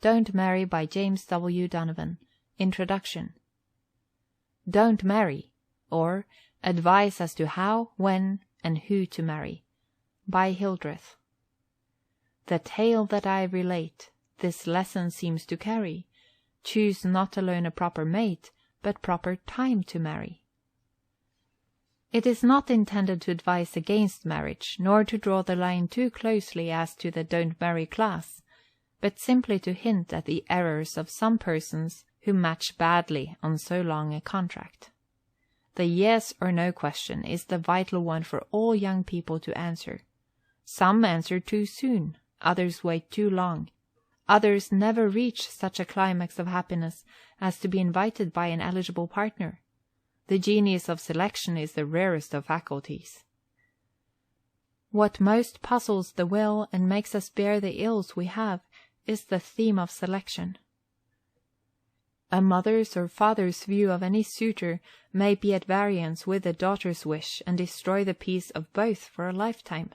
Don't Marry by James W. Donovan. Introduction. Don't Marry, or Advice as to How, When, and Who to Marry, by Hildreth. The tale that I relate this lesson seems to carry: choose not alone a proper mate, but proper time to marry. It is not intended to advise against marriage, nor to draw the line too closely as to the don't marry class, but simply to hint at the errors of some persons who match badly on so long a contract. The yes or no question is the vital one for all young people to answer. Some answer too soon, others wait too long. Others never reach such a climax of happiness as to be invited by an eligible partner. The genius of selection is the rarest of faculties. What most puzzles the will and makes us bear the ills we have is the theme of selection. A mother's or father's view of any suitor may be at variance with the daughter's wish and destroy the peace of both for a lifetime.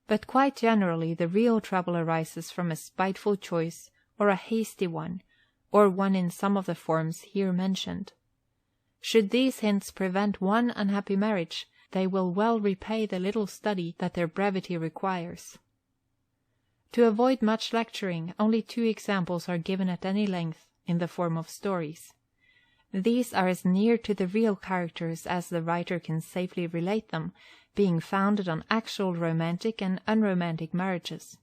But quite generally the real trouble arises from a spiteful choice, or a hasty one, or one in some of the forms here mentioned. Should these hints prevent one unhappy marriage, they will well repay the little study that their brevity requires. To avoid much lecturing, only 2 examples are given at any length, in the form of stories. These are as near to the real characters as the writer can safely relate them, being founded on actual romantic and unromantic marriages.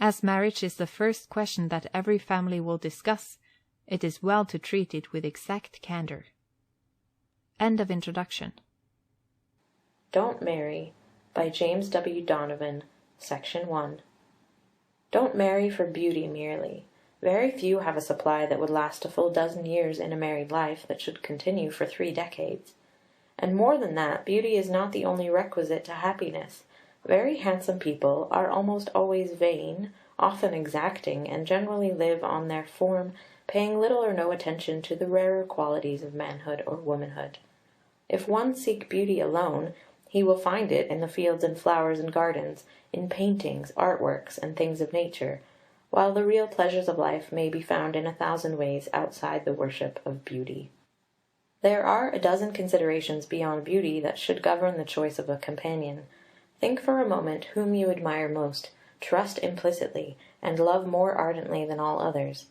As marriage is the first question that every family will discuss, it is well to treat it with exact candor. End of introduction. Don't Marry by James W. Donovan, Section 1. Don't marry for beauty merely. Very few have a supply that would last a full dozen years in a married life that should continue for 3 decades. And more than that, beauty is not the only requisite to happiness. Very handsome people are almost always vain, often exacting, and generally live on their form, paying little or no attention to the rarer qualities of manhood or womanhood. If one seek beauty alone, he will find it in the fields and flowers and gardens, in paintings, artworks, and things of nature, while the real pleasures of life may be found in 1,000 ways outside the worship of beauty. There are a dozen considerations beyond beauty that should govern the choice of a companion. Think for a moment whom you admire most, trust implicitly, and love more ardently than all others.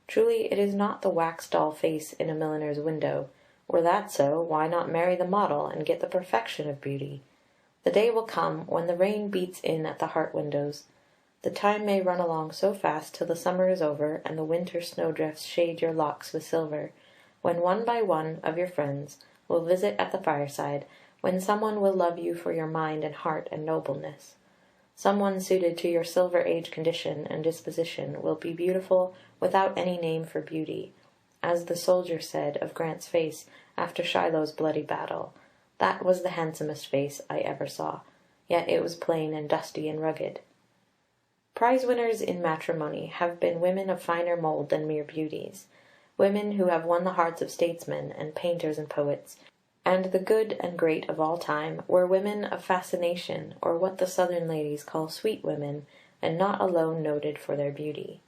Truly, it is not the wax doll face in a milliner's window. Were that so, why not marry the model, and get the perfection of beauty? The day will come when the rain beats in at the heart windows. The time may run along so fast till the summer is over, and the winter snowdrifts shade your locks with silver, when one by one of your friends will visit at the fireside, when someone will love you for your mind and heart and nobleness. Someone suited to your Silver Age condition and disposition will be beautiful without any name for beauty, as the soldier said of Grant's face after Shiloh's bloody battle. That was the handsomest face I ever saw, yet it was plain and dusty and rugged. Prize winners in matrimony have been women of finer mould than mere beauties, women who have won the hearts of statesmen and painters and poets, and the good and great of all time were women of fascination, or what the Southern ladies call sweet women, and not alone noted for their beauty.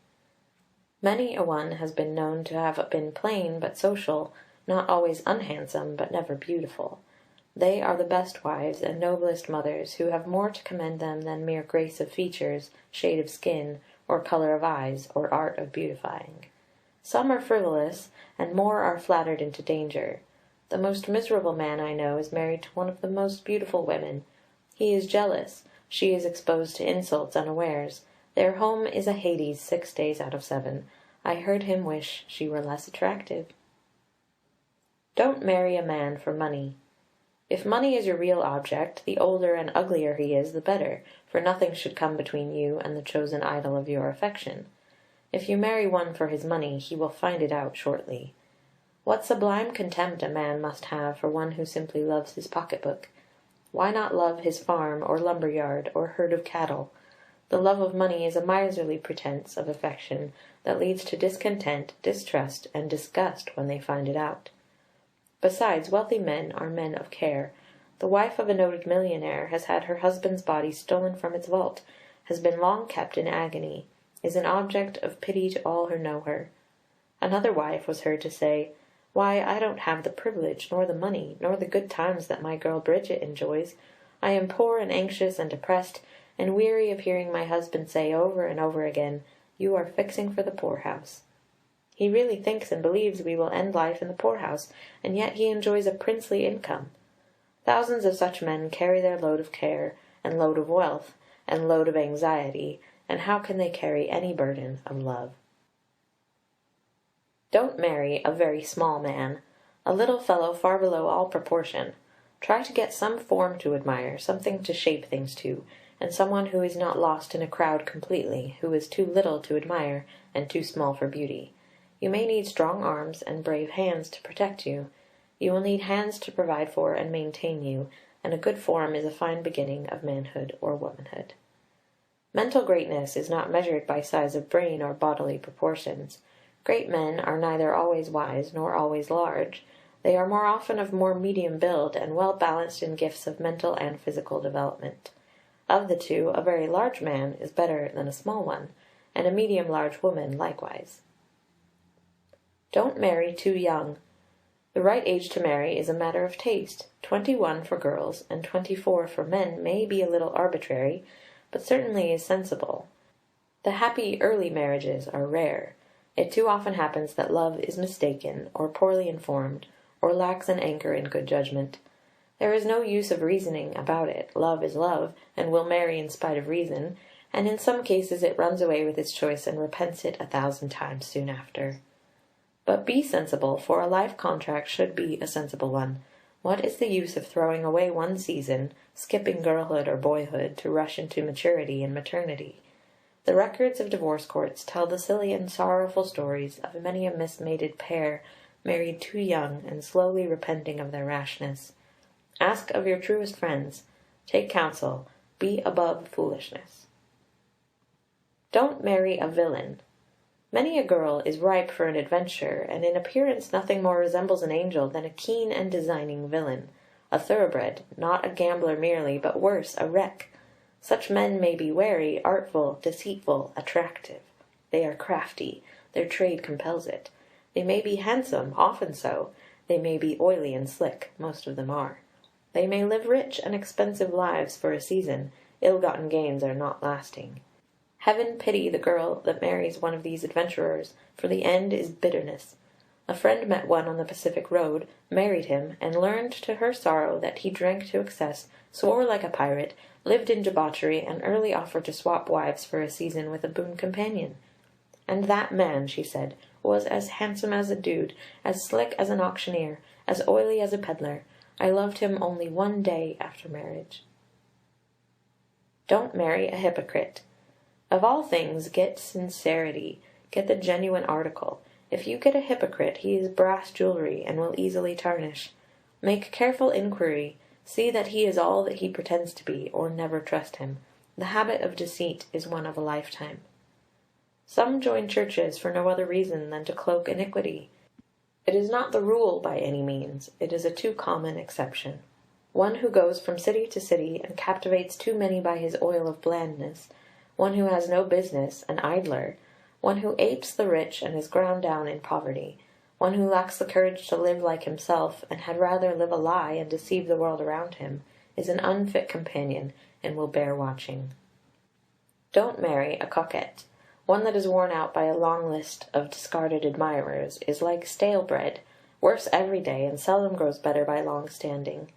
Many a one has been known to have been plain but social, not always unhandsome, but never beautiful. They are the best wives and noblest mothers, who have more to commend them than mere grace of features, shade of skin, or colour of eyes, or art of beautifying. Some are frivolous, and more are flattered into danger. The most miserable man I know is married to one of the most beautiful women. He is jealous, she is exposed to insults unawares. Their home is a Hades 6 days out of 7. I heard him wish she were less attractive. Don't marry a man for money. If money is your real object, the older and uglier he is, the better, for nothing should come between you and the chosen idol of your affection. If you marry one for his money, he will find it out shortly. What sublime contempt a man must have for one who simply loves his pocketbook! Why not love his farm, or lumber yard, or herd of cattle? The love of money is a miserly pretence of affection that leads to discontent, distrust, and disgust when they find it out. Besides, wealthy men are men of care. The wife of a noted millionaire has had her husband's body stolen from its vault, has been long kept in agony, is an object of pity to all who know her. Another wife was heard to say, "Why, I don't have the privilege, nor the money, nor the good times that my girl Bridget enjoys. I am poor and anxious and depressed, and weary of hearing my husband say over and over again, 'You are fixing for the poorhouse.' He really thinks and believes we will end life in the poorhouse, and yet he enjoys a princely income. Thousands of such men carry their load of care, and load of wealth, and load of anxiety, and how can they carry any burden of love? Don't marry a very small man, a little fellow far below all proportion. Try to get some form to admire, something to shape things to, and someone who is not lost in a crowd completely, who is too little to admire and too small for beauty. You may need strong arms and brave hands to protect you. You will need hands to provide for and maintain you, and a good form is a fine beginning of manhood or womanhood. Mental greatness is not measured by size of brain or bodily proportions. Great men are neither always wise nor always large. They are more often of more medium build, and well balanced in gifts of mental and physical development. Of the two, a very large man is better than a small one, and a medium large woman likewise. Don't marry too young. The right age to marry is a matter of taste. 21 for girls and 24 for men may be a little arbitrary, but certainly is sensible. The happy early marriages are rare. It too often happens that love is mistaken, or poorly informed, or lacks an anchor in good judgment. There is no use of reasoning about it. Love is love, and will marry in spite of reason, and in some cases it runs away with its choice and repents it 1,000 times soon after. But be sensible, for a life contract should be a sensible one. What is the use of throwing away one season, skipping girlhood or boyhood, to rush into maturity and maternity? The records of divorce courts tell the silly and sorrowful stories of many a mismated pair married too young and slowly repenting of their rashness. Ask of your truest friends. Take counsel. Be above foolishness. Don't marry a villain. Many a girl is ripe for an adventure, and in appearance nothing more resembles an angel than a keen and designing villain, a thoroughbred, not a gambler merely, but worse, a wreck. Such men may be wary, artful, deceitful, attractive. They are crafty. Their trade compels it. They may be handsome, often so. They may be oily and slick, most of them are. They may live rich and expensive lives for a season. Ill-gotten gains are not lasting. Heaven pity the girl that marries one of these adventurers, for the end is bitterness. A friend met one on the Pacific road, married him, and learned to her sorrow that he drank to excess, swore like a pirate, lived in debauchery, and early offered to swap wives for a season with a boon companion. And that man, she said, was as handsome as a dude, as slick as an auctioneer, as oily as a peddler. I loved him only 1 day after marriage. Don't marry a hypocrite. Of all things, get sincerity. Get the genuine article. If you get a hypocrite, he is brass jewelry, and will easily tarnish. Make careful inquiry. See that he is all that he pretends to be, or never trust him. The habit of deceit is one of a lifetime. Some join churches for no other reason than to cloak iniquity. It is not the rule by any means. It is a too common exception. One who goes from city to city and captivates too many by his oil of blandness, one who has no business, an idler, one who apes the rich and is ground down in poverty, one who lacks the courage to live like himself, and had rather live a lie and deceive the world around him, is an unfit companion, and will bear watching. Don't marry a coquette. One that is worn out by a long list of discarded admirers is like stale bread, worse every day, and seldom grows better by long standing.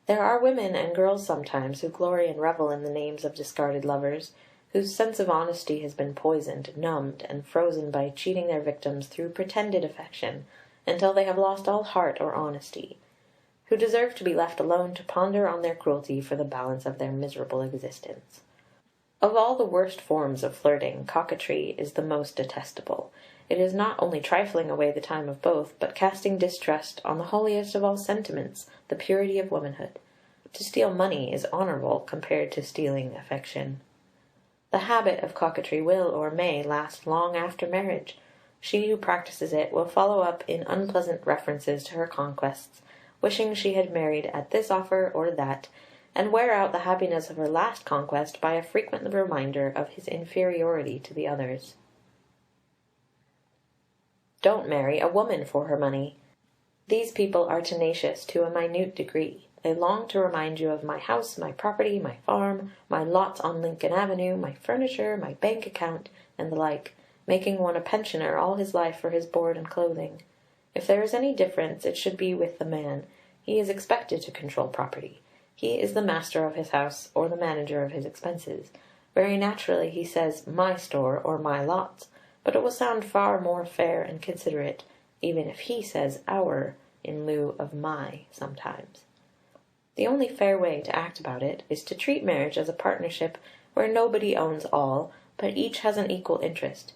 There are women and girls sometimes who glory and revel in the names of discarded lovers, whose sense of honesty has been poisoned, numbed, and frozen by cheating their victims through pretended affection, until they have lost all heart or honesty, who deserve to be left alone to ponder on their cruelty for the balance of their miserable existence. Of all the worst forms of flirting, coquetry is the most detestable. It is not only trifling away the time of both, but casting distrust on the holiest of all sentiments, the purity of womanhood. To steal money is honourable compared to stealing affection. The habit of coquetry will, or may, last long after marriage. She who practises it will follow up in unpleasant references to her conquests, wishing she had married at this offer or that, and wear out the happiness of her last conquest by a frequent reminder of his inferiority to the others. Don't marry a woman for her money. These people are tenacious to a minute degree. They long to remind you of my house, my property, my farm, my lots on Lincoln Avenue, my furniture, my bank account, and the like, making one a pensioner all his life for his board and clothing. If there is any difference, it should be with the man. He is expected to control property. He is the master of his house, or the manager of his expenses. Very naturally he says "my store" or "my lots," but it will sound far more fair and considerate, even if he says "our" in lieu of "my" sometimes. The only fair way to act about it is to treat marriage as a partnership where nobody owns all, but each has an equal interest.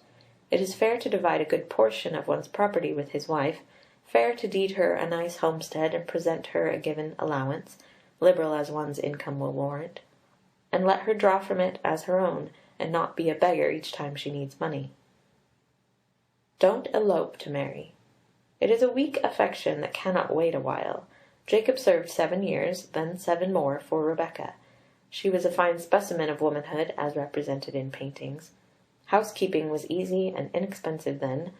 It is fair to divide a good portion of one's property with his wife, fair to deed her a nice homestead and present her a given allowance, liberal as one's income will warrant, and let her draw from it as her own, and not be a beggar each time she needs money. Don't elope to marry. It is a weak affection that cannot wait a while. Jacob served 7 years, then 7 more, for Rebecca. She was a fine specimen of womanhood, as represented in paintings. Housekeeping was easy and inexpensive then,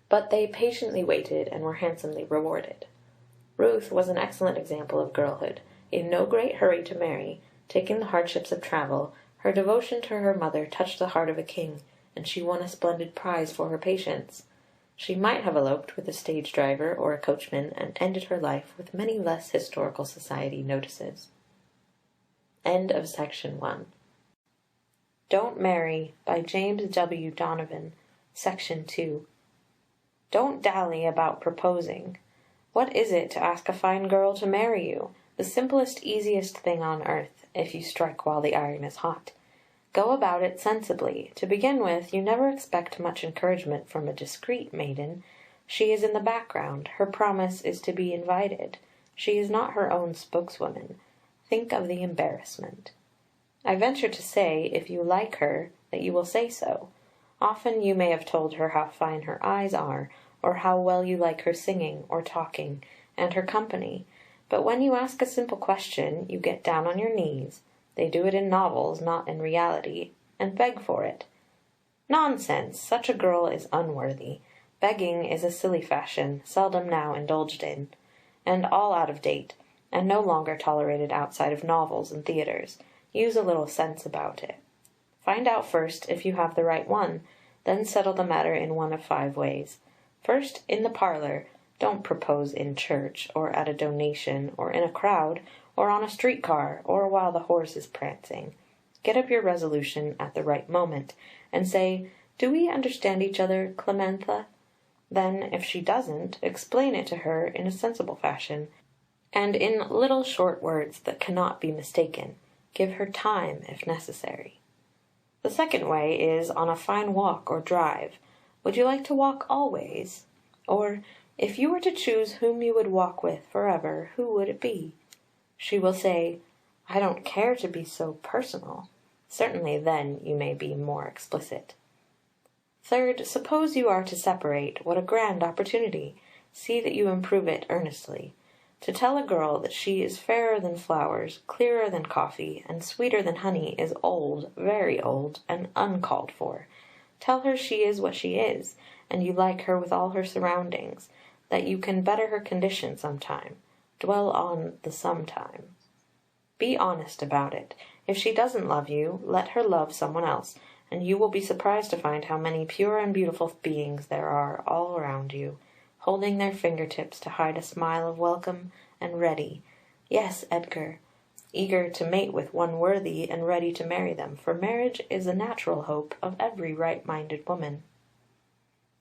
but they patiently waited and were handsomely rewarded. Ruth was an excellent example of girlhood. In no great hurry to marry, taking the hardships of travel, her devotion to her mother touched the heart of a king, and she won a splendid prize for her patience. She might have eloped with a stage driver or a coachman and ended her life with many less historical society notices. End of section 1. Don't Marry by James W. Donovan, section 2. Don't dally about proposing. What is it to ask a fine girl to marry you? The simplest, easiest thing on earth, if you strike while the iron is hot. Go about it sensibly. To begin with, you never expect much encouragement from a discreet maiden. She is in the background. Her promise is to be invited. She is not her own spokeswoman. Think of the embarrassment. I venture to say, if you like her, that you will say so. Often you may have told her how fine her eyes are, or how well you like her singing or talking, and her company. But when you ask a simple question, you get down on your knees, they do it in novels, not in reality, and beg for it. Nonsense! Such a girl is unworthy. Begging is a silly fashion, seldom now indulged in, and all out of date, and no longer tolerated outside of novels and theatres. Use a little sense about it. Find out first if you have the right one, then settle the matter in one of 5 ways. First, in the parlour. Don't propose in church, or at a donation, or in a crowd, or on a street-car, or while the horse is prancing. Get up your resolution at the right moment, and say, "Do we understand each other, Clemantha?" Then, if she doesn't, explain it to her in a sensible fashion, and in little short words that cannot be mistaken. Give her time, if necessary. The second way is on a fine walk or drive. Would you like to walk always? Or, if you were to choose whom you would walk with forever, who would it be? She will say, "I don't care to be so personal." Certainly then you may be more explicit. Third, suppose you are to separate, what a grand opportunity! See that you improve it earnestly. To tell a girl that she is fairer than flowers, clearer than coffee, and sweeter than honey is old, very old, and uncalled for. Tell her she is what she is, and you like her with all her surroundings, that you can better her condition sometime. Dwell on the sometime. Be honest about it. If she doesn't love you, let her love someone else, and you will be surprised to find how many pure and beautiful beings there are all around you, holding their fingertips to hide a smile of welcome, and ready, yes, Edgar, eager to mate with one worthy and ready to marry them, for marriage is a natural hope of every right-minded woman.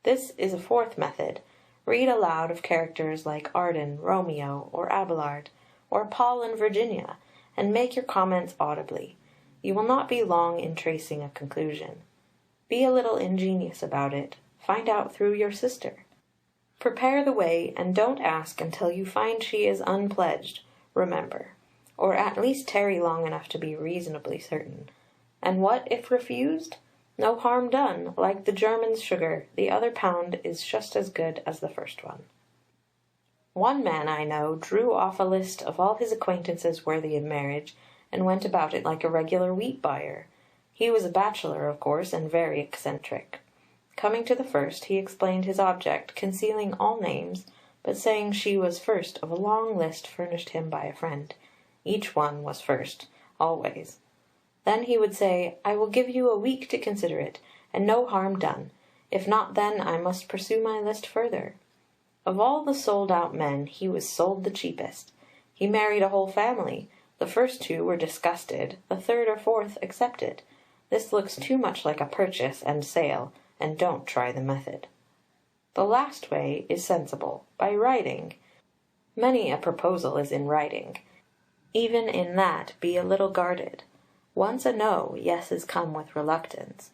This is a 4th method. Read aloud of characters like Arden, Romeo, or Abelard, or Paul and Virginia, and make your comments audibly. You will not be long in tracing a conclusion. Be a little ingenious about it. Find out through your sister. Prepare the way, and don't ask until you find she is unpledged, remember, or at least tarry long enough to be reasonably certain. And what if refused? No harm done. Like the German's sugar, the other pound is just as good as the first one. One man I know drew off a list of all his acquaintances worthy of marriage, and went about it like a regular wheat buyer. He was a bachelor, of course, and very eccentric. Coming to the first, he explained his object, concealing all names, but saying she was first of a long list furnished him by a friend. Each one was first, always. Then he would say, "I will give you a week to consider it, and no harm done. If not then, I must pursue my list further." Of all the sold-out men, he was sold the cheapest. He married a whole family. The first two were disgusted, the third or fourth accepted. This looks too much like a purchase and sale, and don't try the method. The last way is sensible, by writing. Many a proposal is in writing. Even in that be a little guarded. Once a no, yeses come with reluctance.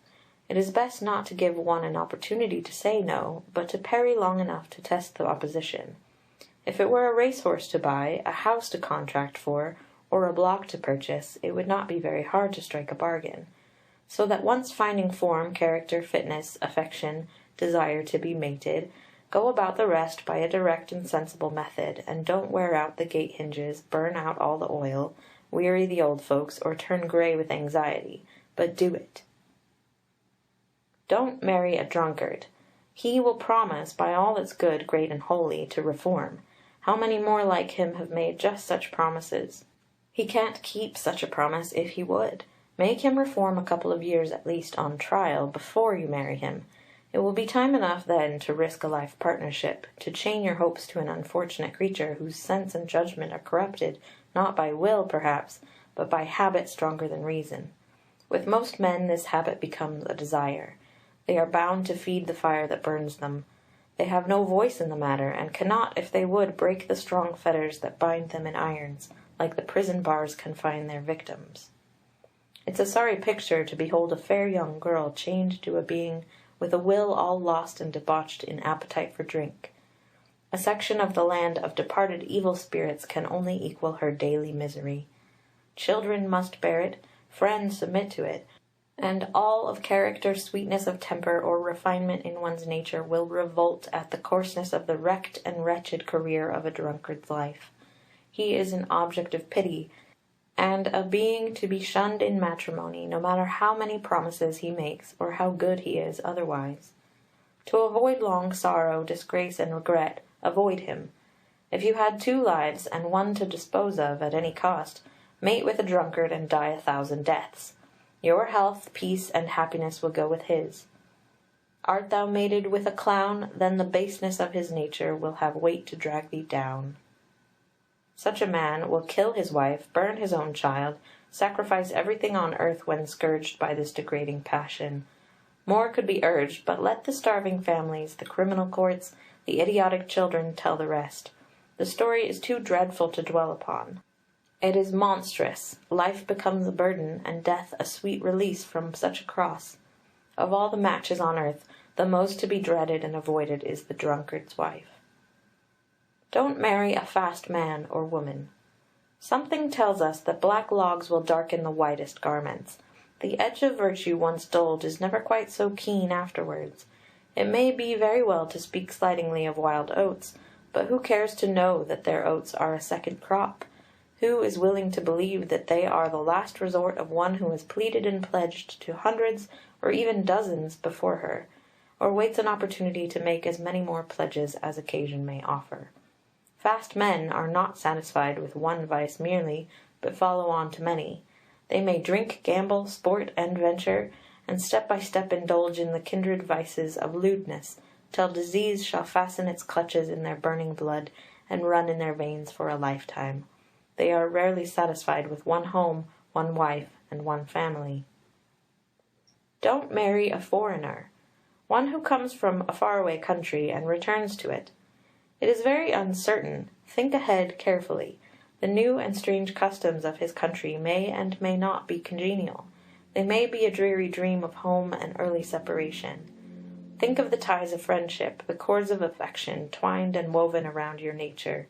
It is best not to give one an opportunity to say no, but to parry long enough to test the opposition. If it were a racehorse to buy, a house to contract for, or a block to purchase, it would not be very hard to strike a bargain. So that once finding form, character, fitness, affection, desire to be mated, go about the rest by a direct and sensible method, and don't wear out the gate hinges, burn out all the oil, weary the old folks, or turn grey with anxiety, but do it. Don't marry a drunkard. He will promise, by all that's good, great, and holy, to reform. How many more like him have made just such promises? He can't keep such a promise if he would. Make him reform a couple of years at least on trial before you marry him. It will be time enough then to risk a life partnership, to chain your hopes to an unfortunate creature whose sense and judgment are corrupted, not by will, perhaps, but by habit stronger than reason. With most men this habit becomes a desire. They are bound to feed the fire that burns them. They have no voice in the matter, and cannot, if they would, break the strong fetters that bind them in irons, like the prison bars confine their victims. It's a sorry picture to behold a fair young girl chained to a being with a will all lost and debauched in appetite for drink. A section of the land of departed evil spirits can only equal her daily misery. Children must bear it, friends submit to it, and all of character, sweetness of temper, or refinement in one's nature will revolt at the coarseness of the wrecked and wretched career of a drunkard's life. He is an object of pity, and a being to be shunned in matrimony, no matter how many promises he makes, or how good he is otherwise. To avoid long sorrow, disgrace, and regret, avoid him. If you had 2 lives, and one to dispose of at any cost, mate with a drunkard and die 1,000 deaths. Your health, peace, and happiness will go with his. Art thou mated with a clown, then the baseness of his nature will have weight to drag thee down. Such a man will kill his wife, burn his own child, sacrifice everything on earth when scourged by this degrading passion. More could be urged, but let the starving families, the criminal courts, the idiotic children tell the rest. The story is too dreadful to dwell upon. It is monstrous. Life becomes a burden, and death a sweet release from such a cross. Of all the matches on earth, the most to be dreaded and avoided is the drunkard's wife. Don't marry a fast man or woman. Something tells us that black logs will darken the whitest garments. The edge of virtue once dulled is never quite so keen afterwards. It may be very well to speak slightingly of wild oats, but who cares to know that their oats are a second crop? Who is willing to believe that they are the last resort of one who has pleaded and pledged to hundreds or even dozens before her, or waits an opportunity to make as many more pledges as occasion may offer? Fast men are not satisfied with one vice merely, but follow on to many. They may drink, gamble, sport, and venture, and step by step indulge in the kindred vices of lewdness, till disease shall fasten its clutches in their burning blood and run in their veins for a lifetime. They are rarely satisfied with one home, one wife, and one family. Don't marry a foreigner, one who comes from a faraway country and returns to it. It is very uncertain. Think ahead carefully. The new and strange customs of his country may and may not be congenial. They may be a dreary dream of home and early separation. Think of the ties of friendship, the cords of affection, twined and woven around your nature.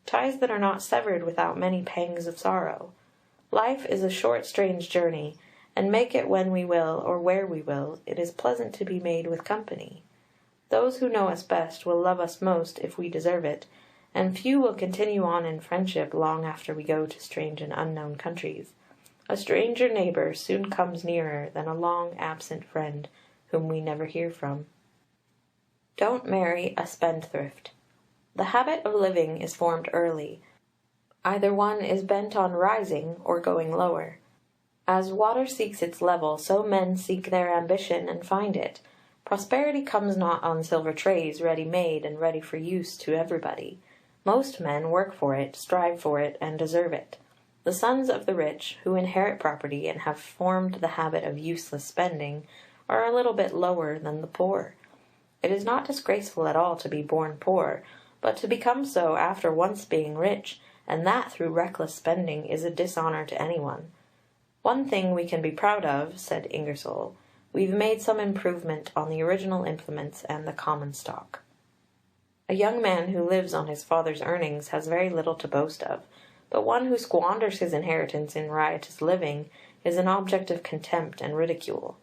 Ties that are not severed without many pangs of sorrow. Life is a short strange journey, and make it when we will, or where we will, it is pleasant to be made with company. Those who know us best will love us most if we deserve it, and few will continue on in friendship long after we go to strange and unknown countries. A stranger neighbour soon comes nearer than a long absent friend whom we never hear from. Don't marry a spendthrift. The habit of living is formed early. Either one is bent on rising or going lower. As water seeks its level, so men seek their ambition and find it. Prosperity comes not on silver trays, ready made and ready for use to everybody. Most men work for it, strive for it, and deserve it. The sons of the rich, who inherit property and have formed the habit of useless spending, are a little bit lower than the poor. It is not disgraceful at all to be born poor, but to become so after once being rich, and that through reckless spending, is a dishonour to anyone. "One thing we can be proud of," said Ingersoll, "we've made some improvement on the original implements and the common stock." A young man who lives on his father's earnings has very little to boast of, but one who squanders his inheritance in riotous living is an object of contempt and ridicule.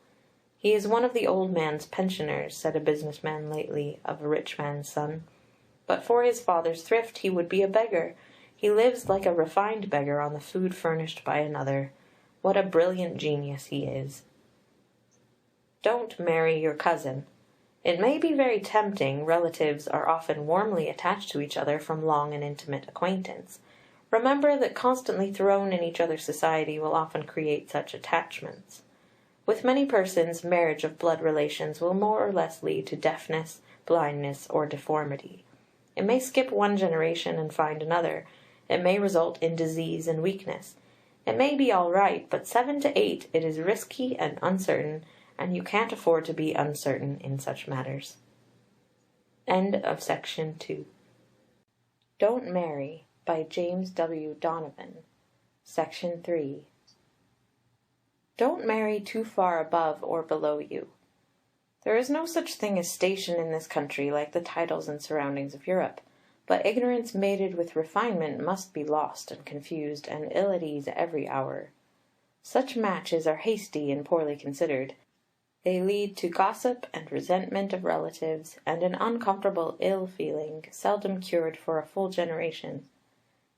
"He is one of the old man's pensioners," said a business man lately of a rich man's son. "But for his father's thrift he would be a beggar. He lives like a refined beggar on the food furnished by another. What a brilliant genius he is." Don't marry your cousin. It may be very tempting, relatives are often warmly attached to each other from long and intimate acquaintance. Remember that constantly thrown in each other's society will often create such attachments. With many persons, marriage of blood relations will more or less lead to deafness, blindness, or deformity. It may skip one generation and find another. It may result in disease and weakness. It may be all right, but 7 to 8 it is risky and uncertain, and you can't afford to be uncertain in such matters. End of section 2. Don't Marry by James W. Donovan. Section 3. Don't marry too far above or below you. There is no such thing as station in this country like the titles and surroundings of Europe, but ignorance mated with refinement must be lost and confused and ill at ease every hour. Such matches are hasty and poorly considered. They lead to gossip and resentment of relatives, and an uncomfortable ill feeling, seldom cured for a full generation.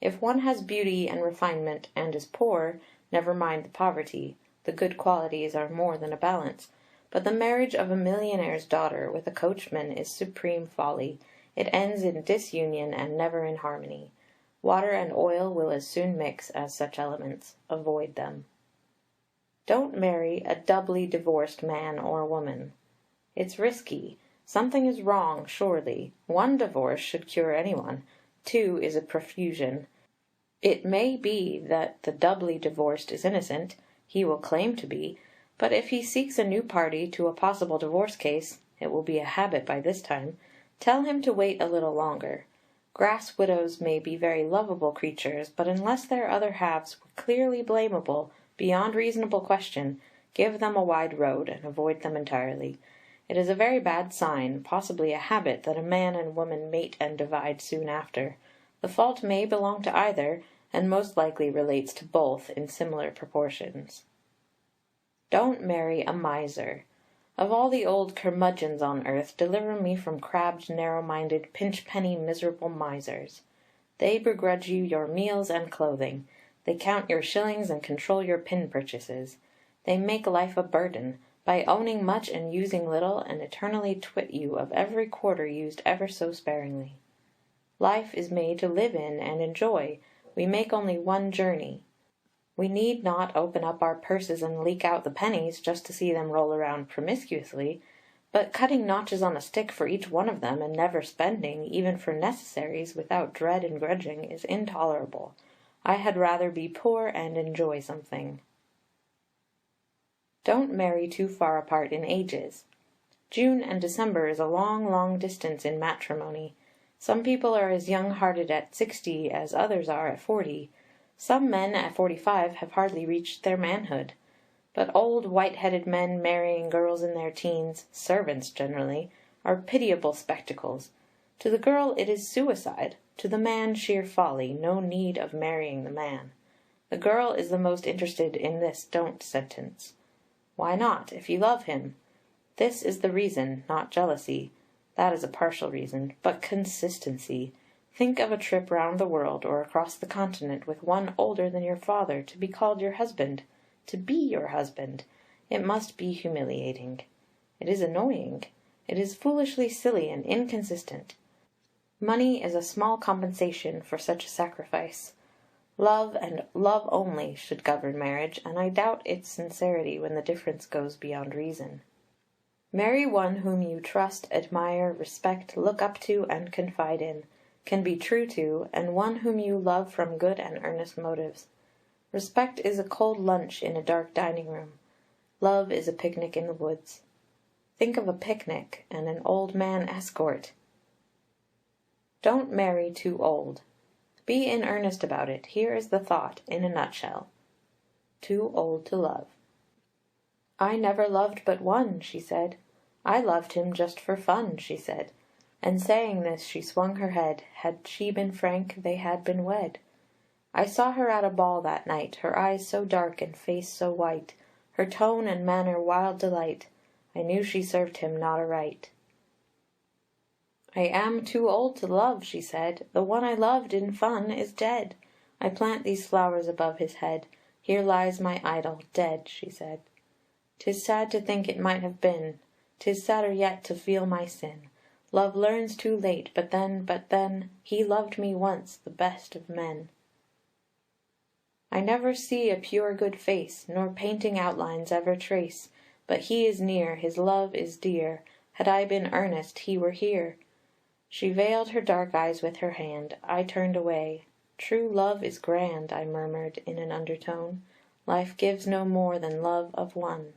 If one has beauty and refinement and is poor, never mind the poverty, the good qualities are more than a balance. But the marriage of a millionaire's daughter with a coachman is supreme folly. It ends in disunion and never in harmony. Water and oil will as soon mix as such elements. Avoid them. Don't marry a doubly divorced man or woman. It's risky. Something is wrong, surely. 1 divorce should cure anyone. 2 is a profusion. It may be that the doubly divorced is innocent. He will claim to be. But if he seeks a new party to a possible divorce case (it will be a habit by this time), tell him to wait a little longer. Grass widows may be very lovable creatures, but unless their other halves were clearly blamable, beyond reasonable question, give them a wide road, and avoid them entirely. It is a very bad sign, possibly a habit, that a man and woman mate and divide soon after. The fault may belong to either, and most likely relates to both in similar proportions. Don't marry a miser. Of all the old curmudgeons on earth, deliver me from crabbed, narrow-minded, pinch-penny, miserable misers. They begrudge you your meals and clothing. They count your shillings and control your pin purchases. They make life a burden, by owning much and using little, and eternally twit you of every quarter used ever so sparingly. Life is made to live in and enjoy. We make only one journey. We need not open up our purses and leak out the pennies just to see them roll around promiscuously, but cutting notches on a stick for each one of them, and never spending, even for necessaries, without dread and grudging, is intolerable. I had rather be poor and enjoy something. Don't marry too far apart in ages. June and December is a long, long distance in matrimony. Some people are as young-hearted at 60 as others are at 40. Some men at 45 have hardly reached their manhood. But old white-headed men marrying girls in their teens, servants generally, are pitiable spectacles. To the girl it is suicide, to the man sheer folly, no need of marrying the man. The girl is the most interested in this don't sentence. Why not, if you love him? This is the reason, not jealousy. That is a partial reason, but consistency. Think of a trip round the world or across the continent with one older than your father to be called your husband. to be your husband. It must be humiliating. It is annoying. It is foolishly silly and inconsistent. Money is a small compensation for such a sacrifice. Love, and love only, should govern marriage, and I doubt its sincerity when the difference goes beyond reason. Marry one whom you trust, admire, respect, look up to, and confide in, can be true to, and one whom you love from good and earnest motives. Respect is a cold lunch in a dark dining room. Love is a picnic in the woods. Think of a picnic and an old man escort. Don't marry too old. Be in earnest about it. Here is the thought, in a nutshell. Too old to love. I never loved but one, she said. I loved him just for fun, she said. And saying this, she swung her head. Had she been frank, they had been wed. I saw her at a ball that night, her eyes so dark and face so white, her tone and manner wild delight. I knew she served him not aright. I am too old to love, she said. The one I loved in fun is dead. I plant these flowers above his head. Here lies my idol, dead, she said. 'Tis sad to think it might have been. 'Tis sadder yet to feel my sin. Love learns too late, but then, he loved me once, the best of men. I never see a pure good face, nor painting outlines ever trace. But he is near, his love is dear. Had I been earnest, he were here. She veiled her dark eyes with her hand. I turned away. True love is grand, I murmured in an undertone. Life gives no more than love of one.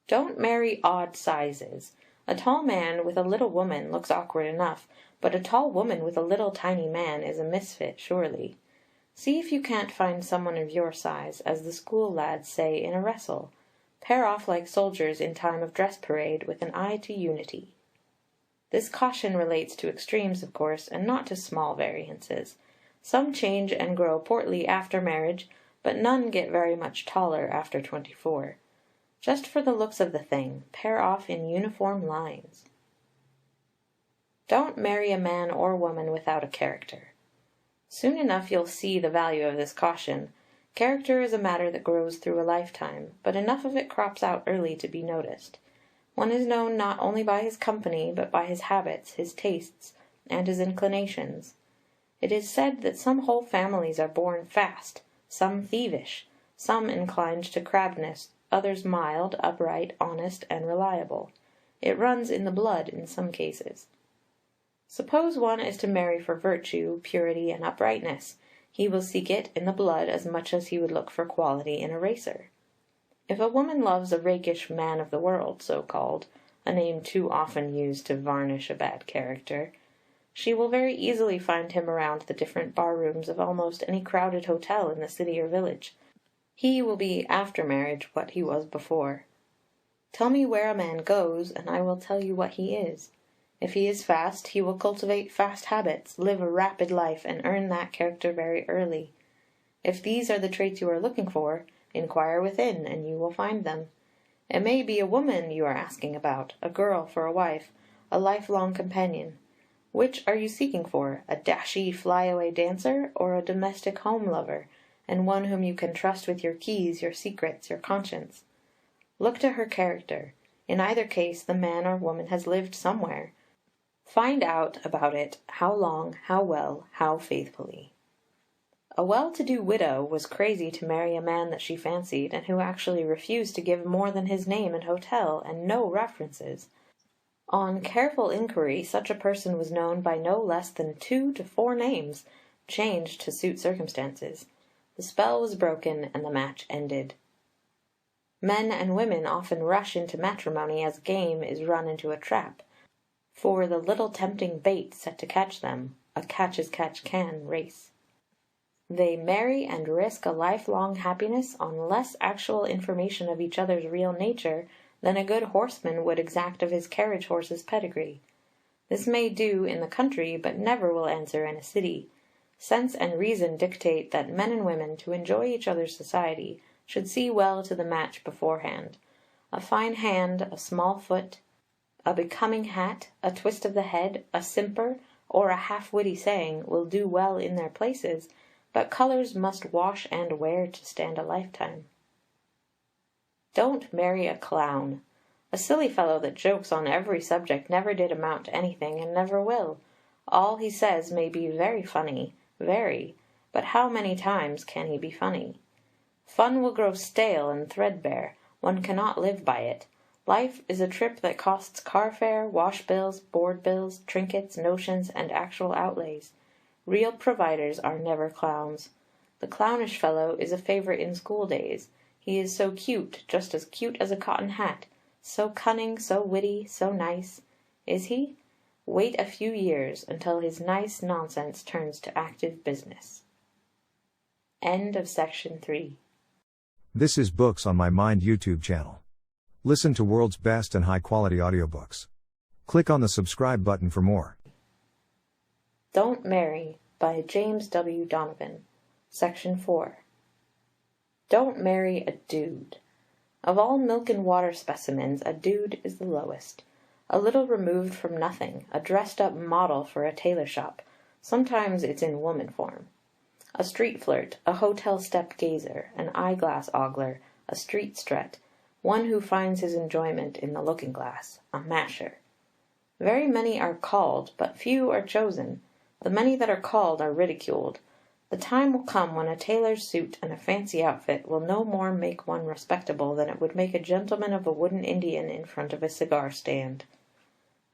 Don't marry odd sizes. A tall man with a little woman looks awkward enough, but a tall woman with a little tiny man is a misfit, surely. See if you can't find someone of your size, as the school lads say in a wrestle. Pair off like soldiers in time of dress parade, with an eye to unity. This caution relates to extremes, of course, and not to small variances. Some change and grow portly after marriage, but none get very much taller after 24. Just for the looks of the thing, pair off in uniform lines. Don't marry a man or woman without a character. Soon enough you'll see the value of this caution. Character is a matter that grows through a lifetime, but enough of it crops out early to be noticed. One is known not only by his company, but by his habits, his tastes, and his inclinations. It is said that some whole families are born fast, some thievish, some inclined to crabbedness, others mild, upright, honest, and reliable. It runs in the blood in some cases. Suppose one is to marry for virtue, purity, and uprightness. He will seek it in the blood as much as he would look for quality in a racer. If a woman loves a rakish man of the world, so called, a name too often used to varnish a bad character, she will very easily find him around the different bar rooms of almost any crowded hotel in the city or village. He will be after marriage what he was before. Tell me where a man goes, and I will tell you what he is. If he is fast, he will cultivate fast habits, live a rapid life, and earn that character very early. If these are the traits you are looking for, inquire within, and you will find them. It may be a woman you are asking about, a girl for a wife, a lifelong companion. Which are you seeking for, a dashy, fly-away dancer, or a domestic home lover, and one whom you can trust with your keys, your secrets, your conscience? Look to her character. In either case, the man or woman has lived somewhere. Find out about it how long, how well, how faithfully. A well-to-do widow was crazy to marry a man that she fancied, and who actually refused to give more than his name and hotel, and no references. On careful inquiry, such a person was known by no less than 2 to 4 names, changed to suit circumstances. The spell was broken, and the match ended. Men and women often rush into matrimony as game is run into a trap, for the little tempting bait set to catch them, a catch-as-catch-can race. They marry and risk a lifelong happiness on less actual information of each other's real nature than a good horseman would exact of his carriage horse's pedigree. This may do in the country, but never will answer in a city. Sense and reason dictate that men and women, to enjoy each other's society, should see well to the match beforehand. A fine hand, a small foot, a becoming hat, a twist of the head, a simper, or a half-witty saying, will do well in their places, but colours must wash and wear to stand a lifetime. Don't marry a clown. A silly fellow that jokes on every subject never did amount to anything, and never will. All he says may be very funny, very, but how many times can he be funny? Fun will grow stale and threadbare. One cannot live by it. Life is a trip that costs car fare, wash bills, board bills, trinkets, notions, and actual outlays. Real providers are never clowns. The clownish fellow is a favourite in school days. He is so cute, just as cute as a cotton hat, so cunning, so witty, so nice. Is he? Wait a few years until his nice nonsense turns to active business. End of section 3. This is Books on My Mind YouTube channel. Listen to world's best and high-quality audiobooks. Click on the subscribe button for more. Don't Marry by James W. Donovan. Section 4. Don't marry a dude. Of all milk and water specimens, a dude is the lowest. A little removed from nothing, a dressed-up model for a tailor shop. Sometimes it's in woman form. A street flirt, a hotel step gazer, an eyeglass ogler, a street strut, one who finds his enjoyment in the looking glass, a masher. Very many are called, but few are chosen. The many that are called are ridiculed. The time will come when a tailor's suit and a fancy outfit will no more make one respectable than it would make a gentleman of a wooden Indian in front of a cigar stand.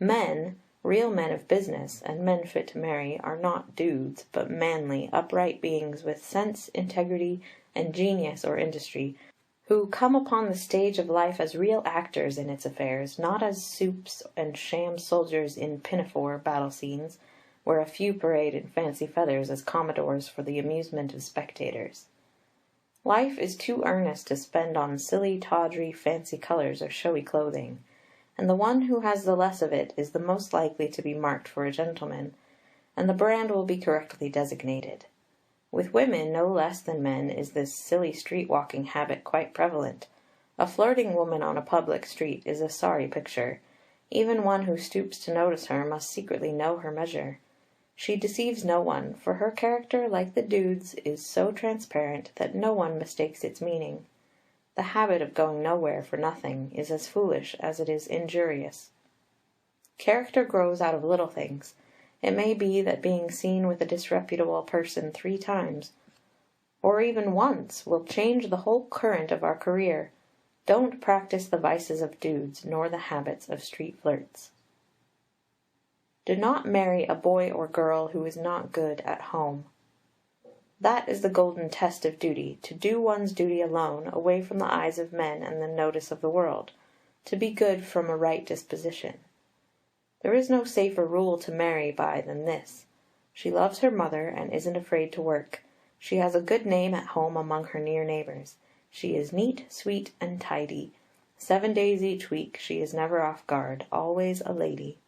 Men, real men of business, and men fit to marry, are not dudes, but manly, upright beings with sense, integrity, and genius or industry, who come upon the stage of life as real actors in its affairs, not as supes and sham soldiers in pinafore battle scenes, where a few parade in fancy feathers as commodores for the amusement of spectators. Life is too earnest to spend on silly, tawdry, fancy colours or showy clothing, and the one who has the less of it is the most likely to be marked for a gentleman, and the brand will be correctly designated. With women no less than men is this silly street-walking habit quite prevalent. A flirting woman on a public street is a sorry picture. Even one who stoops to notice her must secretly know her measure. She deceives no one, for her character, like the dude's, is so transparent that no one mistakes its meaning. The habit of going nowhere for nothing is as foolish as it is injurious. Character grows out of little things. It may be that being seen with a disreputable person 3 times, or even once, will change the whole current of our career. Don't practice the vices of dudes, nor the habits of street flirts. Do not marry a boy or girl who is not good at home. That is the golden test of duty, to do one's duty alone, away from the eyes of men and the notice of the world, to be good from a right disposition. There is no safer rule to marry by than this. She loves her mother and isn't afraid to work. She has a good name at home among her near neighbours. She is neat, sweet, and tidy. 7 days each week she is never off guard, always a lady.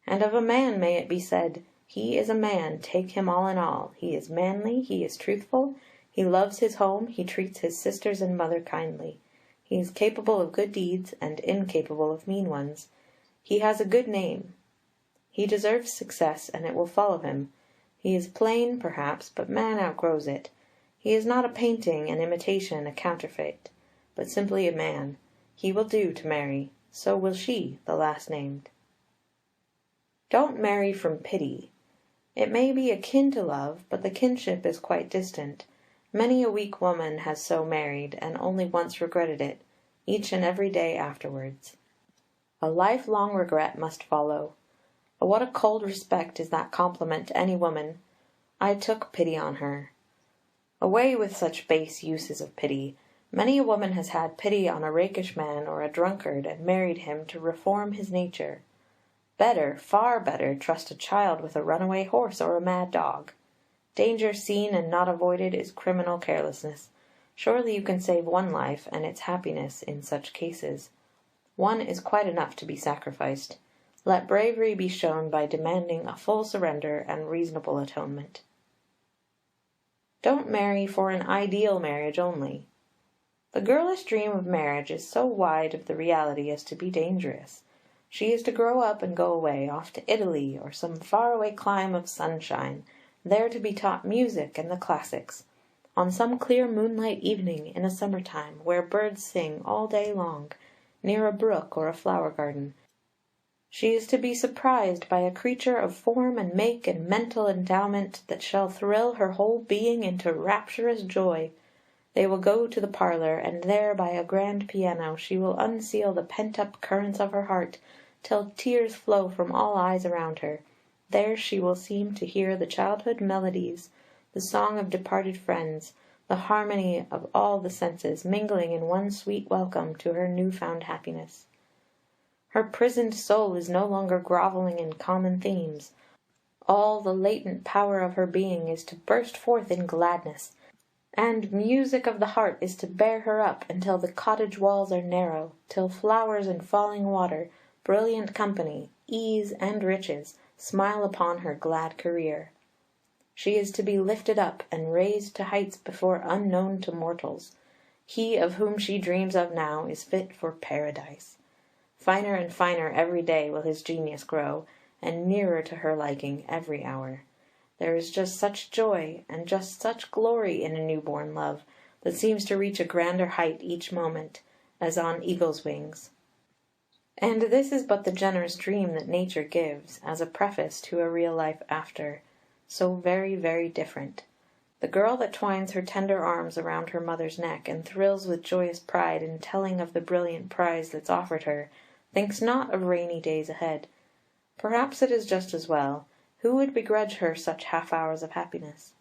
And of a man may it be said, he is a man, take him all in all. He is manly, he is truthful, he loves his home, he treats his sisters and mother kindly. He is capable of good deeds, and incapable of mean ones. He has a good name. He deserves success, and it will follow him. He is plain, perhaps, but man outgrows it. He is not a painting, an imitation, a counterfeit, but simply a man. He will do to marry. So will she, the last named. Don't marry from pity. It may be akin to love, but the kinship is quite distant. Many a weak woman has so married, and only once regretted it, each and every day afterwards. A lifelong regret must follow. What a cold respect is that compliment to any woman! I took pity on her. Away with such base uses of pity. Many a woman has had pity on a rakish man or a drunkard, and married him to reform his nature. Better, far better, trust a child with a runaway horse or a mad dog. Danger seen and not avoided is criminal carelessness. Surely you can save one life, and its happiness in such cases. One is quite enough to be sacrificed. Let bravery be shown by demanding a full surrender and reasonable atonement. Don't marry for an ideal marriage only. The girlish dream of marriage is so wide of the reality as to be dangerous. She is to grow up and go away, off to Italy, or some far-away clime of sunshine, there to be taught music and the classics, on some clear moonlight evening in a summer time, where birds sing all day long, near a brook or a flower garden. She is to be surprised by a creature of form and make and mental endowment that shall thrill her whole being into rapturous joy. They will go to the parlour, and there by a grand piano she will unseal the pent-up currents of her heart, till tears flow from all eyes around her. There she will seem to hear the childhood melodies, the song of departed friends, the harmony of all the senses, mingling in one sweet welcome to her new-found happiness. Her prisoned soul is no longer grovelling in common themes. All the latent power of her being is to burst forth in gladness, and music of the heart is to bear her up until the cottage walls are narrow, till flowers and falling water, brilliant company, ease and riches, smile upon her glad career. She is to be lifted up and raised to heights before unknown to mortals. He of whom she dreams of now is fit for paradise. Finer and finer every day will his genius grow, and nearer to her liking every hour. There is just such joy and just such glory in a new-born love, that seems to reach a grander height each moment, as on eagle's wings. And this is but the generous dream that nature gives, as a preface to a real life after, so very, very different. The girl that twines her tender arms around her mother's neck, and thrills with joyous pride in telling of the brilliant prize that's offered her, thinks not of rainy days ahead. Perhaps it is just as well. Who would begrudge her such half-hours of happiness?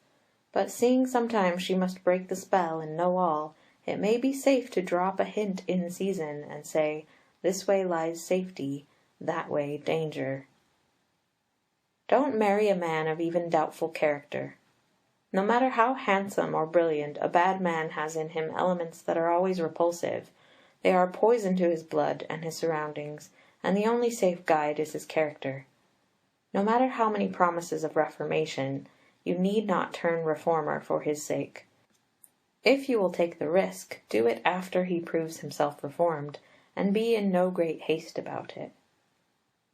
But seeing sometimes she must break the spell and know all, it may be safe to drop a hint in season, and say, this way lies safety, that way danger. Don't marry a man of even doubtful character. No matter how handsome or brilliant, a bad man has in him elements that are always repulsive. They are poison to his blood and his surroundings, and the only safe guide is his character. No matter how many promises of reformation, you need not turn reformer for his sake. If you will take the risk, do it after he proves himself reformed, and be in no great haste about it.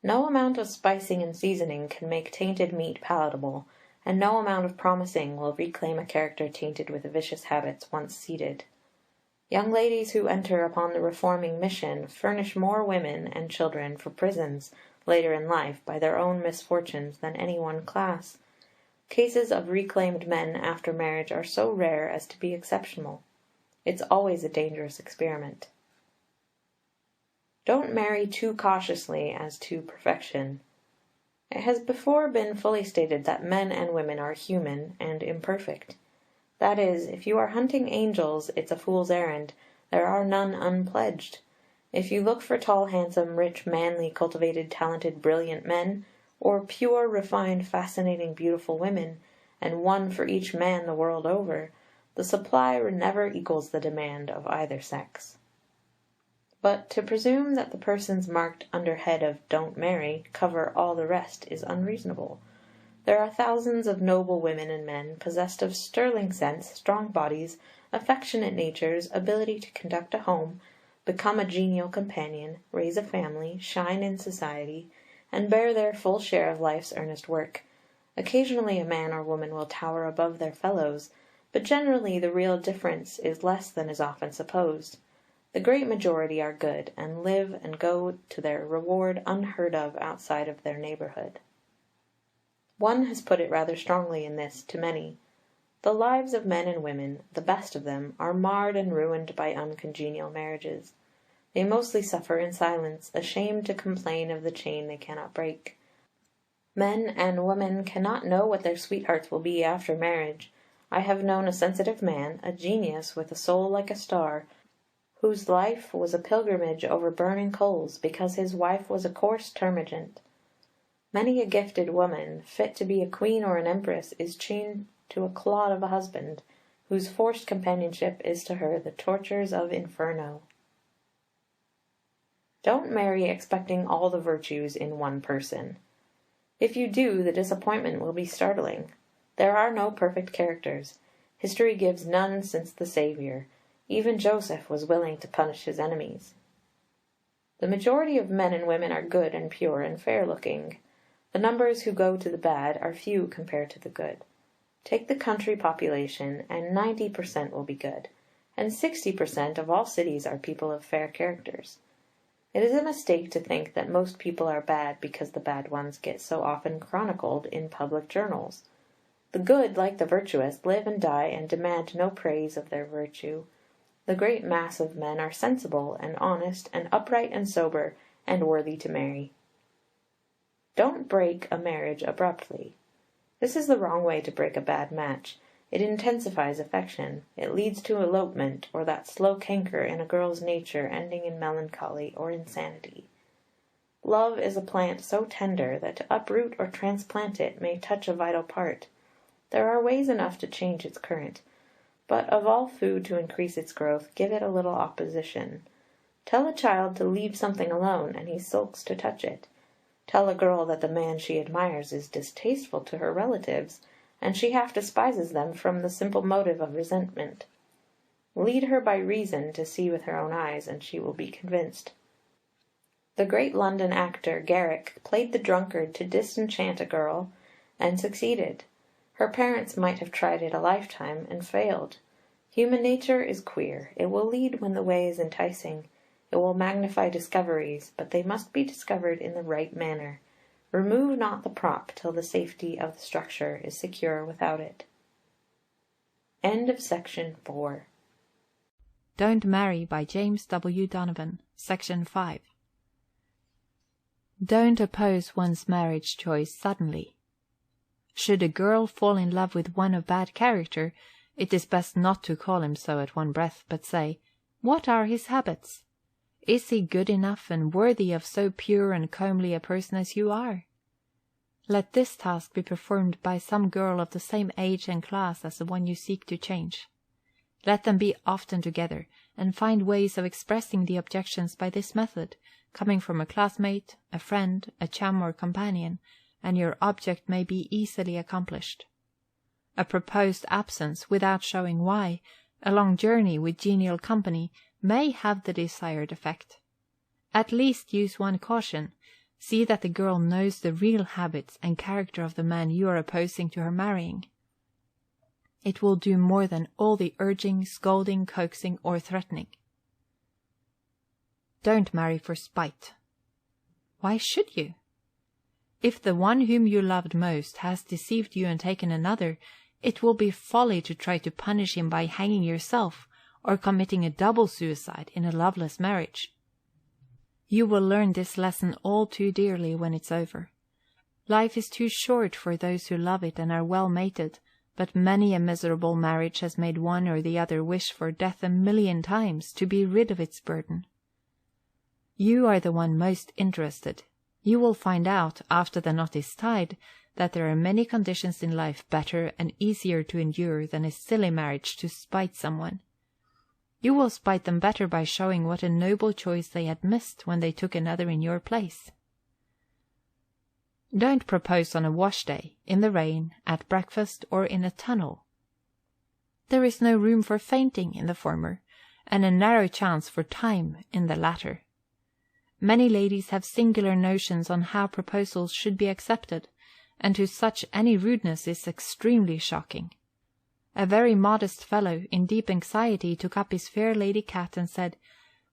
No amount of spicing and seasoning can make tainted meat palatable, and no amount of promising will reclaim a character tainted with vicious habits once seated. Young ladies who enter upon the reforming mission furnish more women and children for prisons later in life by their own misfortunes than any one class. Cases of reclaimed men after marriage are so rare as to be exceptional. It's always a dangerous experiment. Don't marry too cautiously as to perfection. It has before been fully stated that men and women are human and imperfect. That is, if you are hunting angels, it's a fool's errand. There are none unpledged. If you look for tall, handsome, rich, manly, cultivated, talented, brilliant men, or pure, refined, fascinating, beautiful women, and one for each man the world over, the supply never equals the demand of either sex. But to presume that the persons marked under head of "Don't marry" cover all the rest is unreasonable. There are thousands of noble women and men, possessed of sterling sense, strong bodies, affectionate natures, ability to conduct a home, become a genial companion, raise a family, shine in society, and bear their full share of life's earnest work. Occasionally a man or woman will tower above their fellows, but generally the real difference is less than is often supposed. The great majority are good, and live and go to their reward unheard of outside of their neighbourhood. One has put it rather strongly in this to many. The lives of men and women, the best of them, are marred and ruined by uncongenial marriages. They mostly suffer in silence, ashamed to complain of the chain they cannot break. Men and women cannot know what their sweethearts will be after marriage. I have known a sensitive man, a genius with a soul like a star, whose life was a pilgrimage over burning coals, because his wife was a coarse termagant. Many a gifted woman, fit to be a queen or an empress, is chained to a clod of a husband, whose forced companionship is to her the tortures of Inferno. Don't marry expecting all the virtues in one person. If you do, the disappointment will be startling. There are no perfect characters. History gives none since the Saviour. Even Joseph was willing to punish his enemies. The majority of men and women are good and pure and fair-looking. The numbers who go to the bad are few compared to the good. Take the country population, and 90% will be good, and 60% of all cities are people of fair characters. It is a mistake to think that most people are bad because the bad ones get so often chronicled in public journals. The good, like the virtuous, live and die and demand no praise of their virtue. The great mass of men are sensible and honest and upright and sober and worthy to marry. Don't break a marriage abruptly. This is the wrong way to break a bad match. It intensifies affection. It leads to elopement, or that slow canker in a girl's nature ending in melancholy or insanity. Love is a plant so tender that to uproot or transplant it may touch a vital part. There are ways enough to change its current. But of all food to increase its growth, give it a little opposition. Tell a child to leave something alone, and he sulks to touch it. Tell a girl that the man she admires is distasteful to her relatives, and she half despises them from the simple motive of resentment. Lead her by reason to see with her own eyes, and she will be convinced. The great London actor Garrick played the drunkard to disenchant a girl, and succeeded. Her parents might have tried it a lifetime, and failed. Human nature is queer. It will lead when the way is enticing. It will magnify discoveries, but they must be discovered in the right manner. Remove not the prop till the safety of the structure is secure without it. End of section 4. Don't Marry by James W. Donovan, Section 5. Don't oppose one's marriage choice suddenly. Should a girl fall in love with one of bad character, it is best not to call him so at one breath, but say, "What are his habits? Is he good enough and worthy of so pure and comely a person as you are?" Let this task be performed by some girl of the same age and class as the one you seek to change. Let them be often together, and find ways of expressing the objections by this method, coming from a classmate, a friend, a chum or companion, and your object may be easily accomplished. A proposed absence, without showing why, a long journey with genial company, may have the desired effect. At least use one caution. See that the girl knows the real habits and character of the man you are opposing to her marrying. It will do more than all the urging, scolding, coaxing, or threatening. Don't marry for spite. Why should you? If the one whom you loved most has deceived you and taken another, it will be folly to try to punish him by hanging yourself, or committing a double suicide in a loveless marriage. You will learn this lesson all too dearly when it's over. Life is too short for those who love it and are well mated, but many a miserable marriage has made one or the other wish for death 1,000,000 times to be rid of its burden. You are the one most interested. You will find out, after the knot is tied, that there are many conditions in life better and easier to endure than a silly marriage to spite someone. You will spite them better by showing what a noble choice they had missed when they took another in your place. Don't propose on a wash day, in the rain, at breakfast, or in a tunnel. There is no room for fainting in the former, and a narrow chance for time in the latter. Many ladies have singular notions on how proposals should be accepted, and to such any rudeness is extremely shocking. A very modest fellow, in deep anxiety, took up his fair lady cat and said,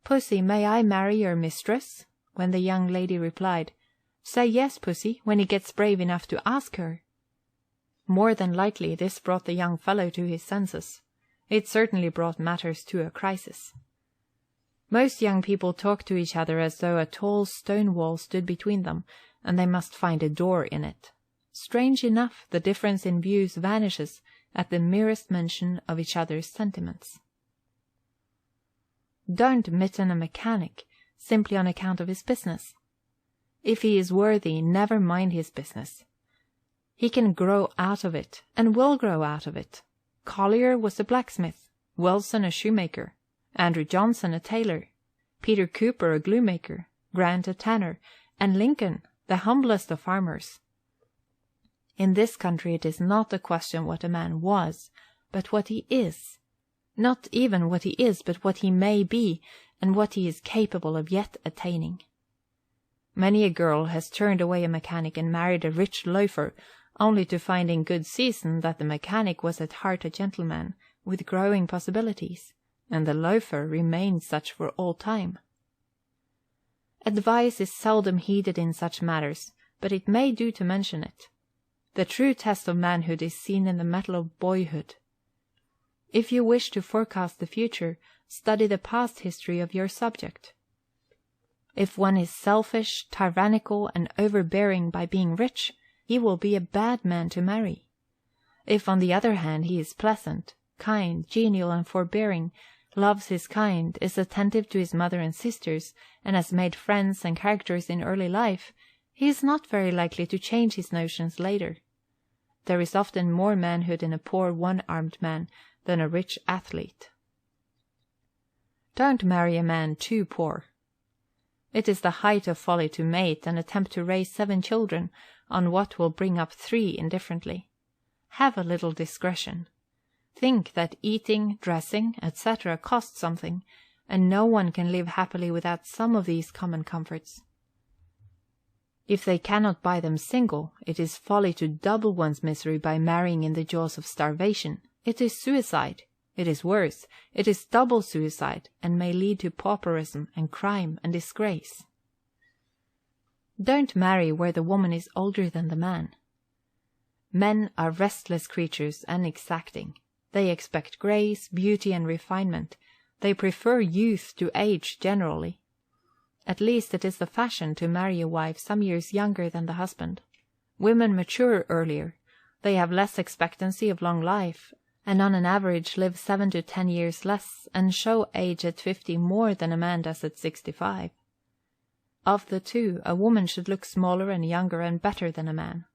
"Pussy, may I marry your mistress?" When the young lady replied, "Say yes, Pussy, when he gets brave enough to ask her." More than likely this brought the young fellow to his senses. It certainly brought matters to a crisis. Most young people talk to each other as though a tall stone wall stood between them, and they must find a door in it. Strange enough, the difference in views vanishes at the merest mention of each other's sentiments. Don't mitten a mechanic simply on account of his business. If he is worthy, never mind his business. He can grow out of it, and will grow out of it. Collier was a blacksmith, Wilson a shoemaker, Andrew Johnson a tailor, Peter Cooper a glue maker, Grant a tanner, and Lincoln the humblest of farmers. In this country it is not a question what a man was, but what he is. Not even what he is, but what he may be, and what he is capable of yet attaining. Many a girl has turned away a mechanic and married a rich loafer only to find in good season that the mechanic was at heart a gentleman with growing possibilities, and the loafer remained such for all time. Advice is seldom heeded in such matters, but it may do to mention it. The true test of manhood is seen in the mettle of boyhood. If you wish to forecast the future, study the past history of your subject. If one is selfish, tyrannical, and overbearing by being rich, he will be a bad man to marry. If, on the other hand, he is pleasant, kind, genial, and forbearing, loves his kind, is attentive to his mother and sisters, and has made friends and characters in early life, he is not very likely to change his notions later. There is often more manhood in a poor one-armed man than a rich athlete. Don't marry a man too poor. It is the height of folly to mate and attempt to raise 7 children on what will bring up 3 indifferently. Have a little discretion. Think that eating, dressing, etc. costs something, and no one can live happily without some of these common comforts. If they cannot buy them single, it is folly to double one's misery by marrying in the jaws of starvation. It is suicide. It is worse. It is double suicide, and may lead to pauperism and crime and disgrace. Don't marry where the woman is older than the man. Men are restless creatures and exacting. They expect grace, beauty, and refinement. They prefer youth to age generally. At least it is the fashion to marry a wife some years younger than the husband. Women mature earlier. They have less expectancy of long life, and on an average live 7 to 10 years less, and show age at 50 more than a man does at 65. Of the two, a woman should look smaller and younger and better than a man.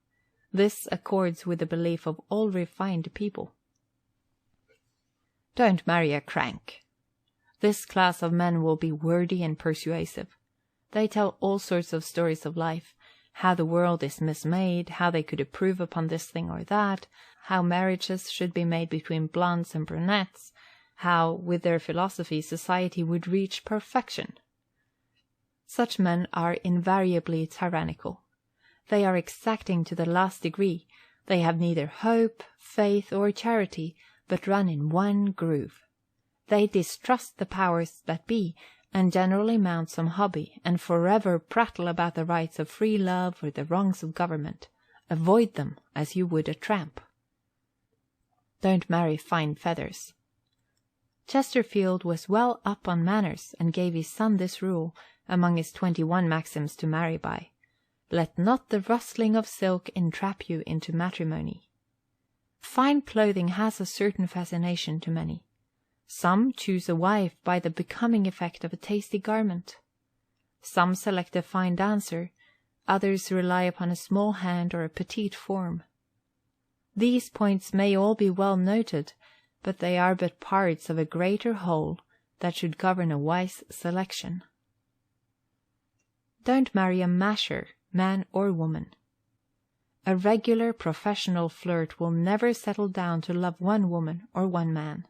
This accords with the belief of all refined people. Don't marry a crank. This class of men will be wordy and persuasive. They tell all sorts of stories of life, how the world is mismade, how they could improve upon this thing or that, how marriages should be made between blondes and brunettes, how, with their philosophy, society would reach perfection. Such men are invariably tyrannical. They are exacting to the last degree. They have neither hope, faith, or charity, but run in one groove. They distrust the powers that be, and generally mount some hobby, and forever prattle about the rights of free love or the wrongs of government. Avoid them as you would a tramp. Don't marry fine feathers. Chesterfield was well up on manners, and gave his son this rule, among his 21 maxims to marry by: Let not the rustling of silk entrap you into matrimony. Fine clothing has a certain fascination to many. Some choose a wife by the becoming effect of a tasty garment. Some select a fine dancer, others rely upon a small hand or a petite form. These points may all be well noted, but they are but parts of a greater whole that should govern a wise selection. Don't marry a masher, man or woman. A regular professional flirt will never settle down to love one woman or one man.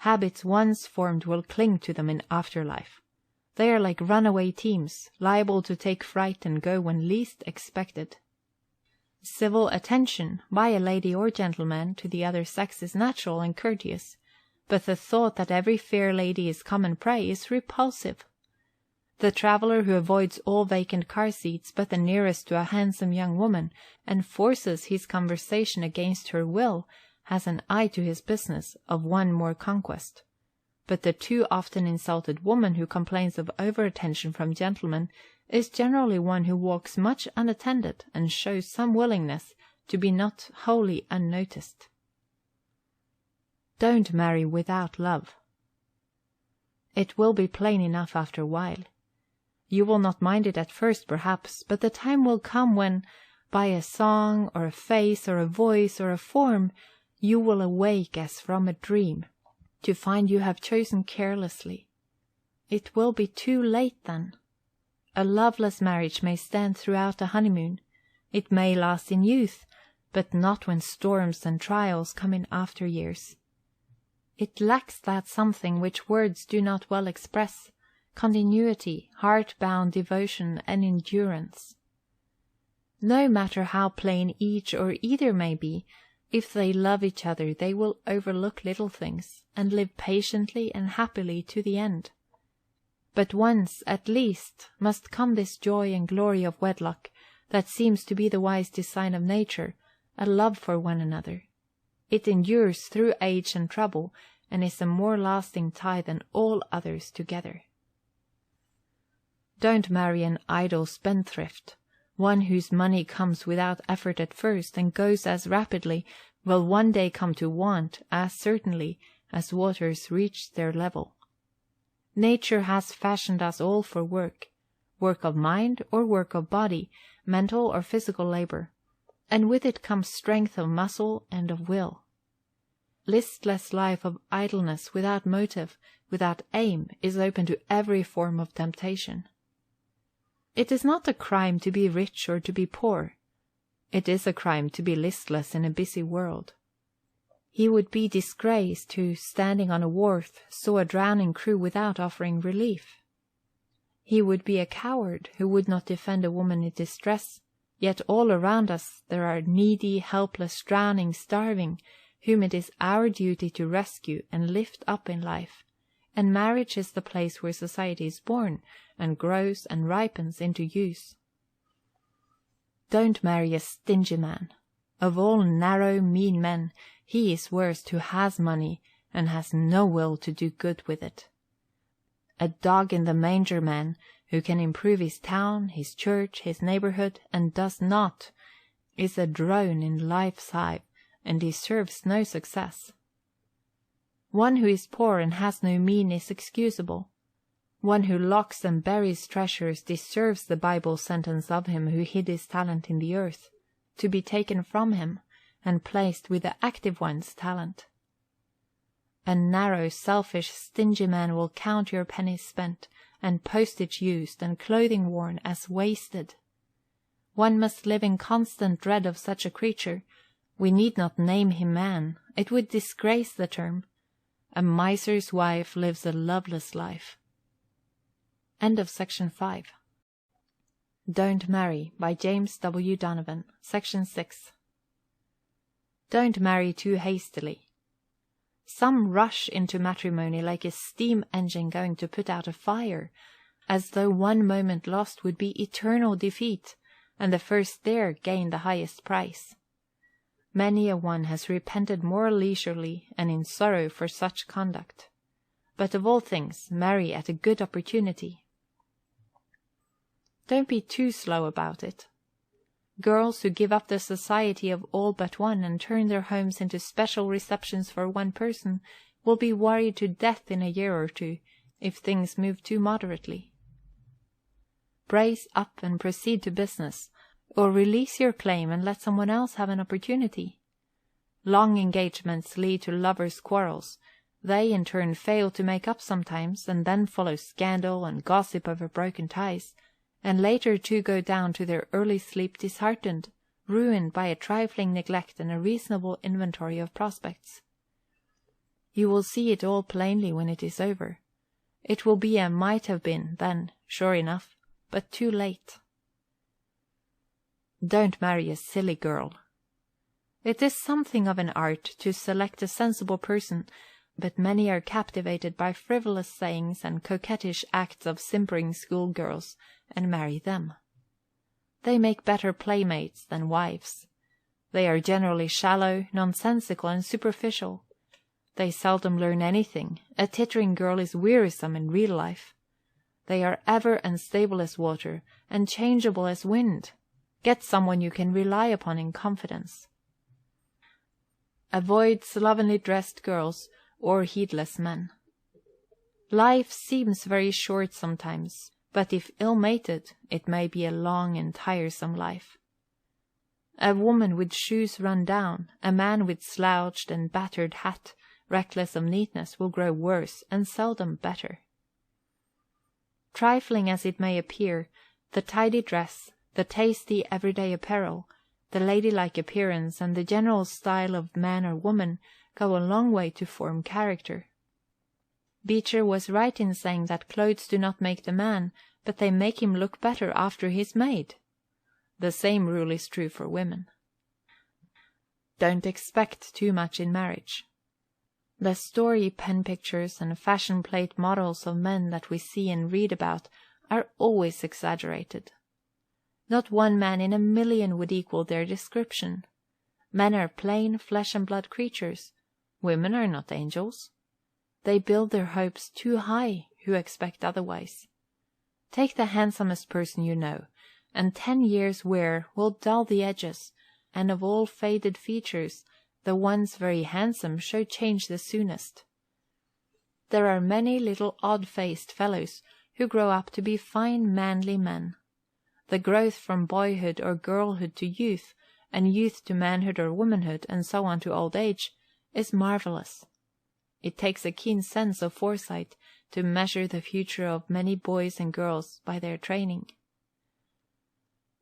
Habits once formed will cling to them in after life. They are like runaway teams, liable to take fright and go when least expected. Civil attention, by a lady or gentleman, to the other sex is natural and courteous, but the thought that every fair lady is common prey is repulsive. The traveller who avoids all vacant car seats but the nearest to a handsome young woman, and forces his conversation against her will, has an eye to his business of one more conquest. But the too often insulted woman who complains of over-attention from gentlemen is generally one who walks much unattended, and shows some willingness to be not wholly unnoticed. Don't marry without love. It will be plain enough after a while. You will not mind it at first, perhaps, but the time will come when, by a song, or a face, or a voice, or a form, you will awake as from a dream, to find you have chosen carelessly. It will be too late then. A loveless marriage may stand throughout a honeymoon. It may last in youth, but not when storms and trials come in after years. It lacks that something which words do not well express: continuity, heart-bound devotion, and endurance. No matter how plain each or either may be, if they love each other they will overlook little things, and live patiently and happily to the end. But once, at least, must come this joy and glory of wedlock, that seems to be the wise design of nature, a love for one another. It endures through age and trouble, and is a more lasting tie than all others together. Don't marry an idle spendthrift. One whose money comes without effort at first, and goes as rapidly, will one day come to want as certainly as waters reach their level. Nature has fashioned us all for work of mind or work of body, mental or physical labor, and with it comes strength of muscle and of will. Listless life of idleness without motive, without aim, is open to every form of temptation. It is not a crime to be rich or to be poor. It is a crime to be listless in a busy world. He would be disgraced who, standing on a wharf, saw a drowning crew without offering relief. He would be a coward who would not defend a woman in distress, yet all around us there are needy, helpless, drowning, starving, whom it is our duty to rescue and lift up in life, and marriage is the place where society is born, and grows and ripens into use. Don't marry a stingy man. Of all narrow, mean men, he is worst who has money and has no will to do good with it. A dog-in-the-manger man, who can improve his town, his church, his neighborhood, and does not, is a drone in life's hive, and deserves no success. One who is poor and has no mean is excusable. One who locks and buries treasures deserves the Bible sentence of him who hid his talent in the earth, to be taken from him, and placed with the active one's talent. A narrow, selfish, stingy man will count your pennies spent, and postage used, and clothing worn, as wasted. One must live in constant dread of such a creature. We need not name him man. It would disgrace the term. A miser's wife lives a loveless life. End of section 5. Don't Marry by James W. Donovan. Section 6. Don't marry too hastily. Some rush into matrimony like a steam engine going to put out a fire, as though one moment lost would be eternal defeat, and the first there gain the highest prize. Many a one has repented more leisurely and in sorrow for such conduct. But of all things, marry at a good opportunity. Don't be too slow about it. Girls who give up the society of all but one and turn their homes into special receptions for one person will be worried to death in a year or two if things move too moderately. Brace up and proceed to business, or release your claim and let someone else have an opportunity. Long engagements lead to lovers' quarrels. They in turn fail to make up sometimes, and then follow scandal and gossip over broken ties, and later two go down to their early sleep disheartened, ruined by a trifling neglect and a reasonable inventory of prospects. You will see it all plainly when it is over. It will be a might have been, then, sure enough, but too late. Don't marry a silly girl. It is something of an art to select a sensible person, but many are captivated by frivolous sayings and coquettish acts of simpering schoolgirls, and marry them. They make better playmates than wives. They are generally shallow, nonsensical, and superficial. They seldom learn anything. A tittering girl is wearisome in real life. They are ever unstable as water, and changeable as wind. Get someone you can rely upon in confidence. Avoid slovenly dressed girls or heedless men. Life seems very short sometimes, but if ill-mated, it may be a long and tiresome life. A woman with shoes run down, a man with slouched and battered hat, reckless of neatness, will grow worse and seldom better. Trifling as it may appear, the tidy dress, the tasty everyday apparel, the ladylike appearance, and the general style of man or woman go a long way to form character. Beecher was right in saying that clothes do not make the man, but they make him look better after he is made. The same rule is true for women. Don't expect too much in marriage. The story pen pictures and fashion plate models of men that we see and read about are always exaggerated. Not one man in a million would equal their description. Men are plain flesh and blood creatures. Women are not angels. They build their hopes too high who expect otherwise. Take the handsomest person you know, and 10 years' wear will dull the edges, and of all faded features, the once very handsome show change the soonest. There are many little odd-faced fellows who grow up to be fine manly men. The growth from boyhood or girlhood to youth, and youth to manhood or womanhood, and so on to old age, is marvelous. It takes a keen sense of foresight to measure the future of many boys and girls by their training.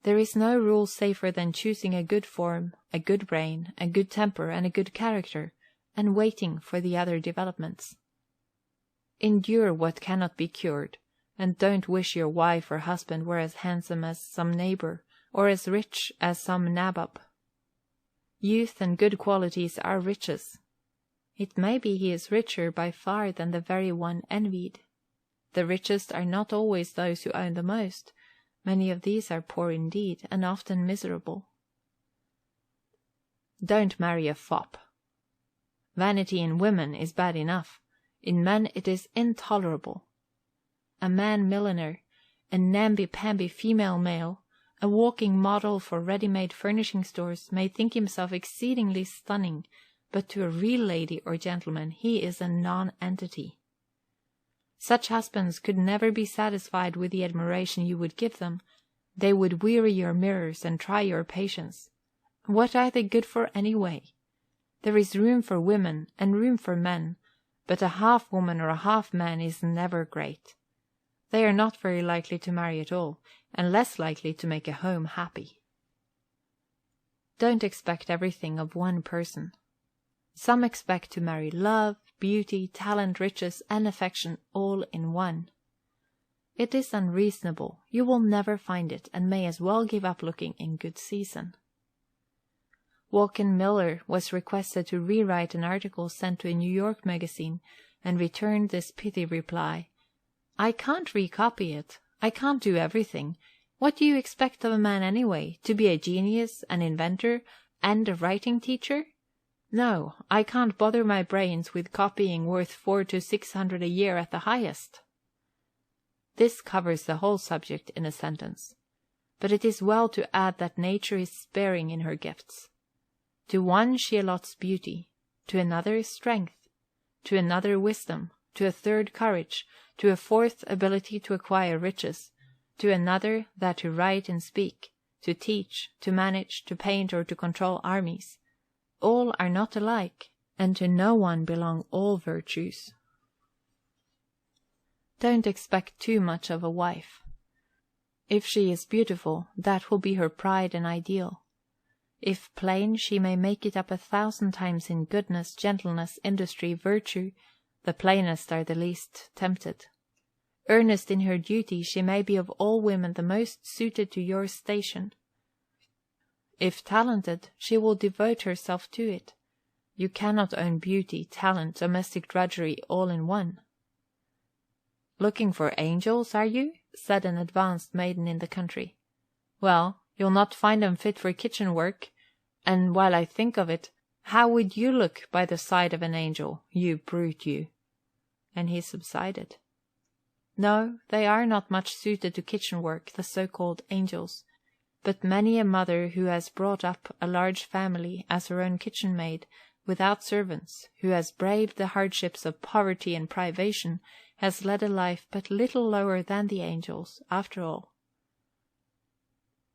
There is no rule safer than choosing a good form, a good brain, a good temper, and a good character, and waiting for the other developments. Endure what cannot be cured, and don't wish your wife or husband were as handsome as some neighbor, or as rich as some nabob. Youth and good qualities are riches. It may be he is richer by far than the very one envied. The richest are not always those who own the most. Many of these are poor indeed, and often miserable. Don't marry a fop. Vanity in women is bad enough. In men it is intolerable. A man milliner, a namby-pamby female male, a walking model for ready-made furnishing stores may think himself exceedingly stunning, but to a real lady or gentleman he is a non-entity. Such husbands could never be satisfied with the admiration you would give them. They would weary your mirrors and try your patience. What are they good for anyway? There is room for women and room for men, but a half woman or a half man is never great. They are not very likely to marry at all, and less likely to make a home happy. Don't expect everything of one person. Some expect to marry love, beauty, talent, riches, and affection all in one. It is unreasonable. You will never find it, and may as well give up looking in good season. Walken Miller was requested to rewrite an article sent to a New York magazine, and returned this pithy reply: "I can't recopy it. I can't do everything. What do you expect of a man anyway? To be a genius, an inventor, and a writing teacher? No, I can't bother my brains with copying worth $400 to $600 a year at the highest." This covers the whole subject in a sentence. But it is well to add that nature is sparing in her gifts. To one she allots beauty, to another strength, to another wisdom, to a third courage, to a fourth ability to acquire riches, to another that to write and speak, to teach, to manage, to paint, or to control armies. All are not alike, and to no one belong all virtues. Don't expect too much of a wife. If she is beautiful, that will be her pride and ideal. If plain, she may make it up 1,000 times in goodness, gentleness, industry, virtue. The plainest are the least tempted. Earnest in her duty, she may be of all women the most suited to your station. If talented, she will devote herself to it. You cannot own beauty, talent, domestic drudgery all in one. "Looking for angels, are you?" said an advanced maiden in the country. "Well, you'll not find 'em fit for kitchen work, and while I think of it, how would you look by the side of an angel, you brute you?" And he subsided. No, they are not much suited to kitchen work, the so-called angels. But many a mother who has brought up a large family as her own kitchen maid, without servants, who has braved the hardships of poverty and privation, has led a life but little lower than the angels, after all.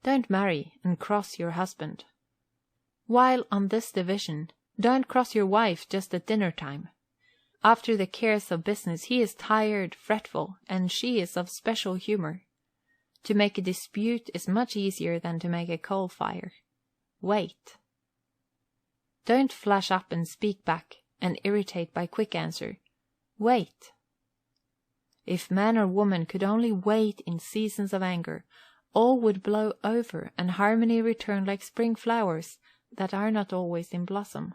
Don't marry and cross your husband. While on this division, don't cross your wife just at dinner time. After the cares of business he is tired, fretful, and she is of special humor. To make a dispute is much easier than to make a coal fire. Wait. Don't flash up and speak back, and irritate by quick answer. Wait. If man or woman could only wait in seasons of anger, all would blow over and harmony return like spring flowers that are not always in blossom.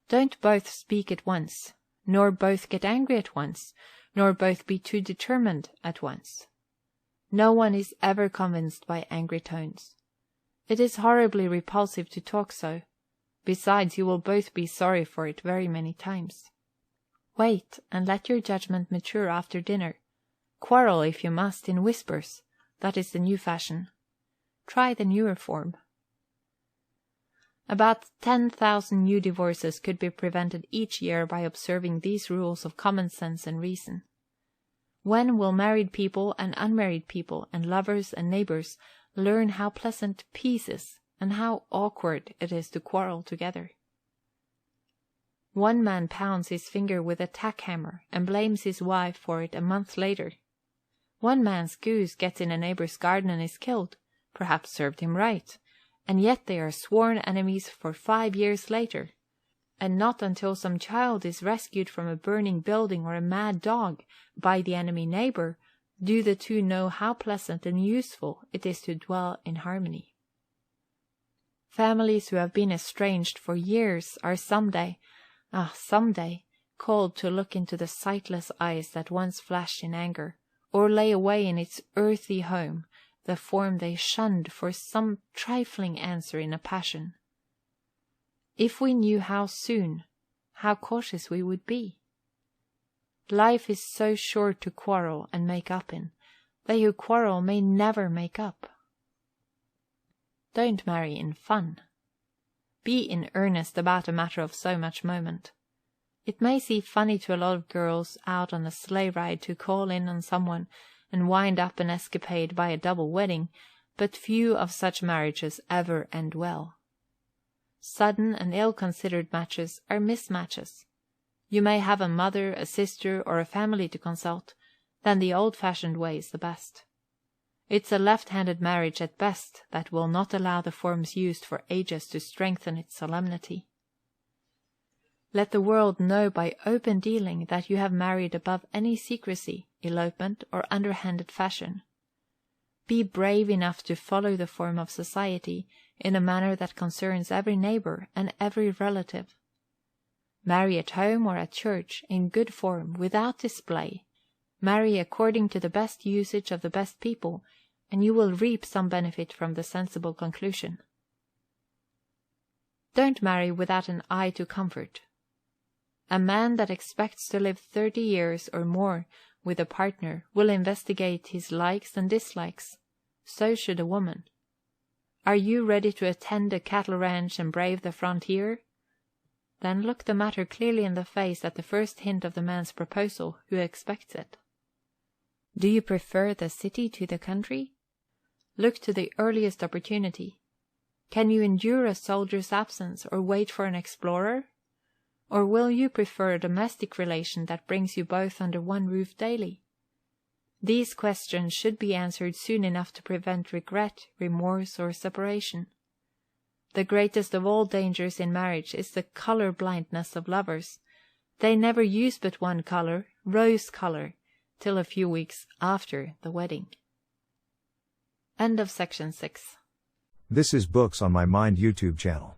Don't both speak at once, nor both get angry at once, nor both be too determined at once. No one is ever convinced by angry tones. It is horribly repulsive to talk so. Besides, you will both be sorry for it very many times. Wait, and let your judgment mature after dinner. Quarrel, if you must, in whispers. That is the new fashion. Try the newer form. About 10,000 new divorces could be prevented each year by observing these rules of common sense and reason. When will married people and unmarried people and lovers and neighbors learn how pleasant peace is and how awkward it is to quarrel together? One man pounds his finger with a tack hammer and blames his wife for it a month later. One man's goose gets in a neighbor's garden and is killed, perhaps served him right, and yet they are sworn enemies for 5 years later. And not until some child is rescued from a burning building or a mad dog by the enemy neighbor do the two know how pleasant and useful it is to dwell in harmony. Families who have been estranged for years are someday, called to look into the sightless eyes that once flashed in anger, or lay away in its earthy home the form they shunned for some trifling answer in a passion. If we knew how soon, how cautious we would be. Life is so short to quarrel and make up in. They who quarrel may never make up. Don't marry in fun. Be in earnest about a matter of so much moment. It may seem funny to a lot of girls out on a sleigh ride to call in on someone and wind up an escapade by a double wedding, but few of such marriages ever end well. Sudden and ill-considered matches are mismatches. You may have a mother, a sister, or a family to consult, then the old-fashioned way is the best. It's a left-handed marriage at best that will not allow the forms used for ages to strengthen its solemnity. Let the world know by open dealing that you have married above any secrecy, elopement, or underhanded fashion. Be brave enough to follow the form of society in a manner that concerns every neighbor and every relative. Marry at home or at church, in good form, without display. Marry according to the best usage of the best people, and you will reap some benefit from the sensible conclusion. Don't marry without an eye to comfort. A man that expects to live 30 years or more with a partner will investigate his likes and dislikes. So should a woman. Are you ready to attend a cattle ranch and brave the frontier? Then look the matter clearly in the face at the first hint of the man's proposal who expects it. Do you prefer the city to the country? Look to the earliest opportunity. Can you endure a soldier's absence or wait for an explorer? Or will you prefer a domestic relation that brings you both under one roof daily? These questions should be answered soon enough to prevent regret, remorse, or separation. The greatest of all dangers in marriage is the color blindness of lovers. They never use but one color, rose color, till a few weeks after the wedding. End of section 6. This is Books on My Mind YouTube channel.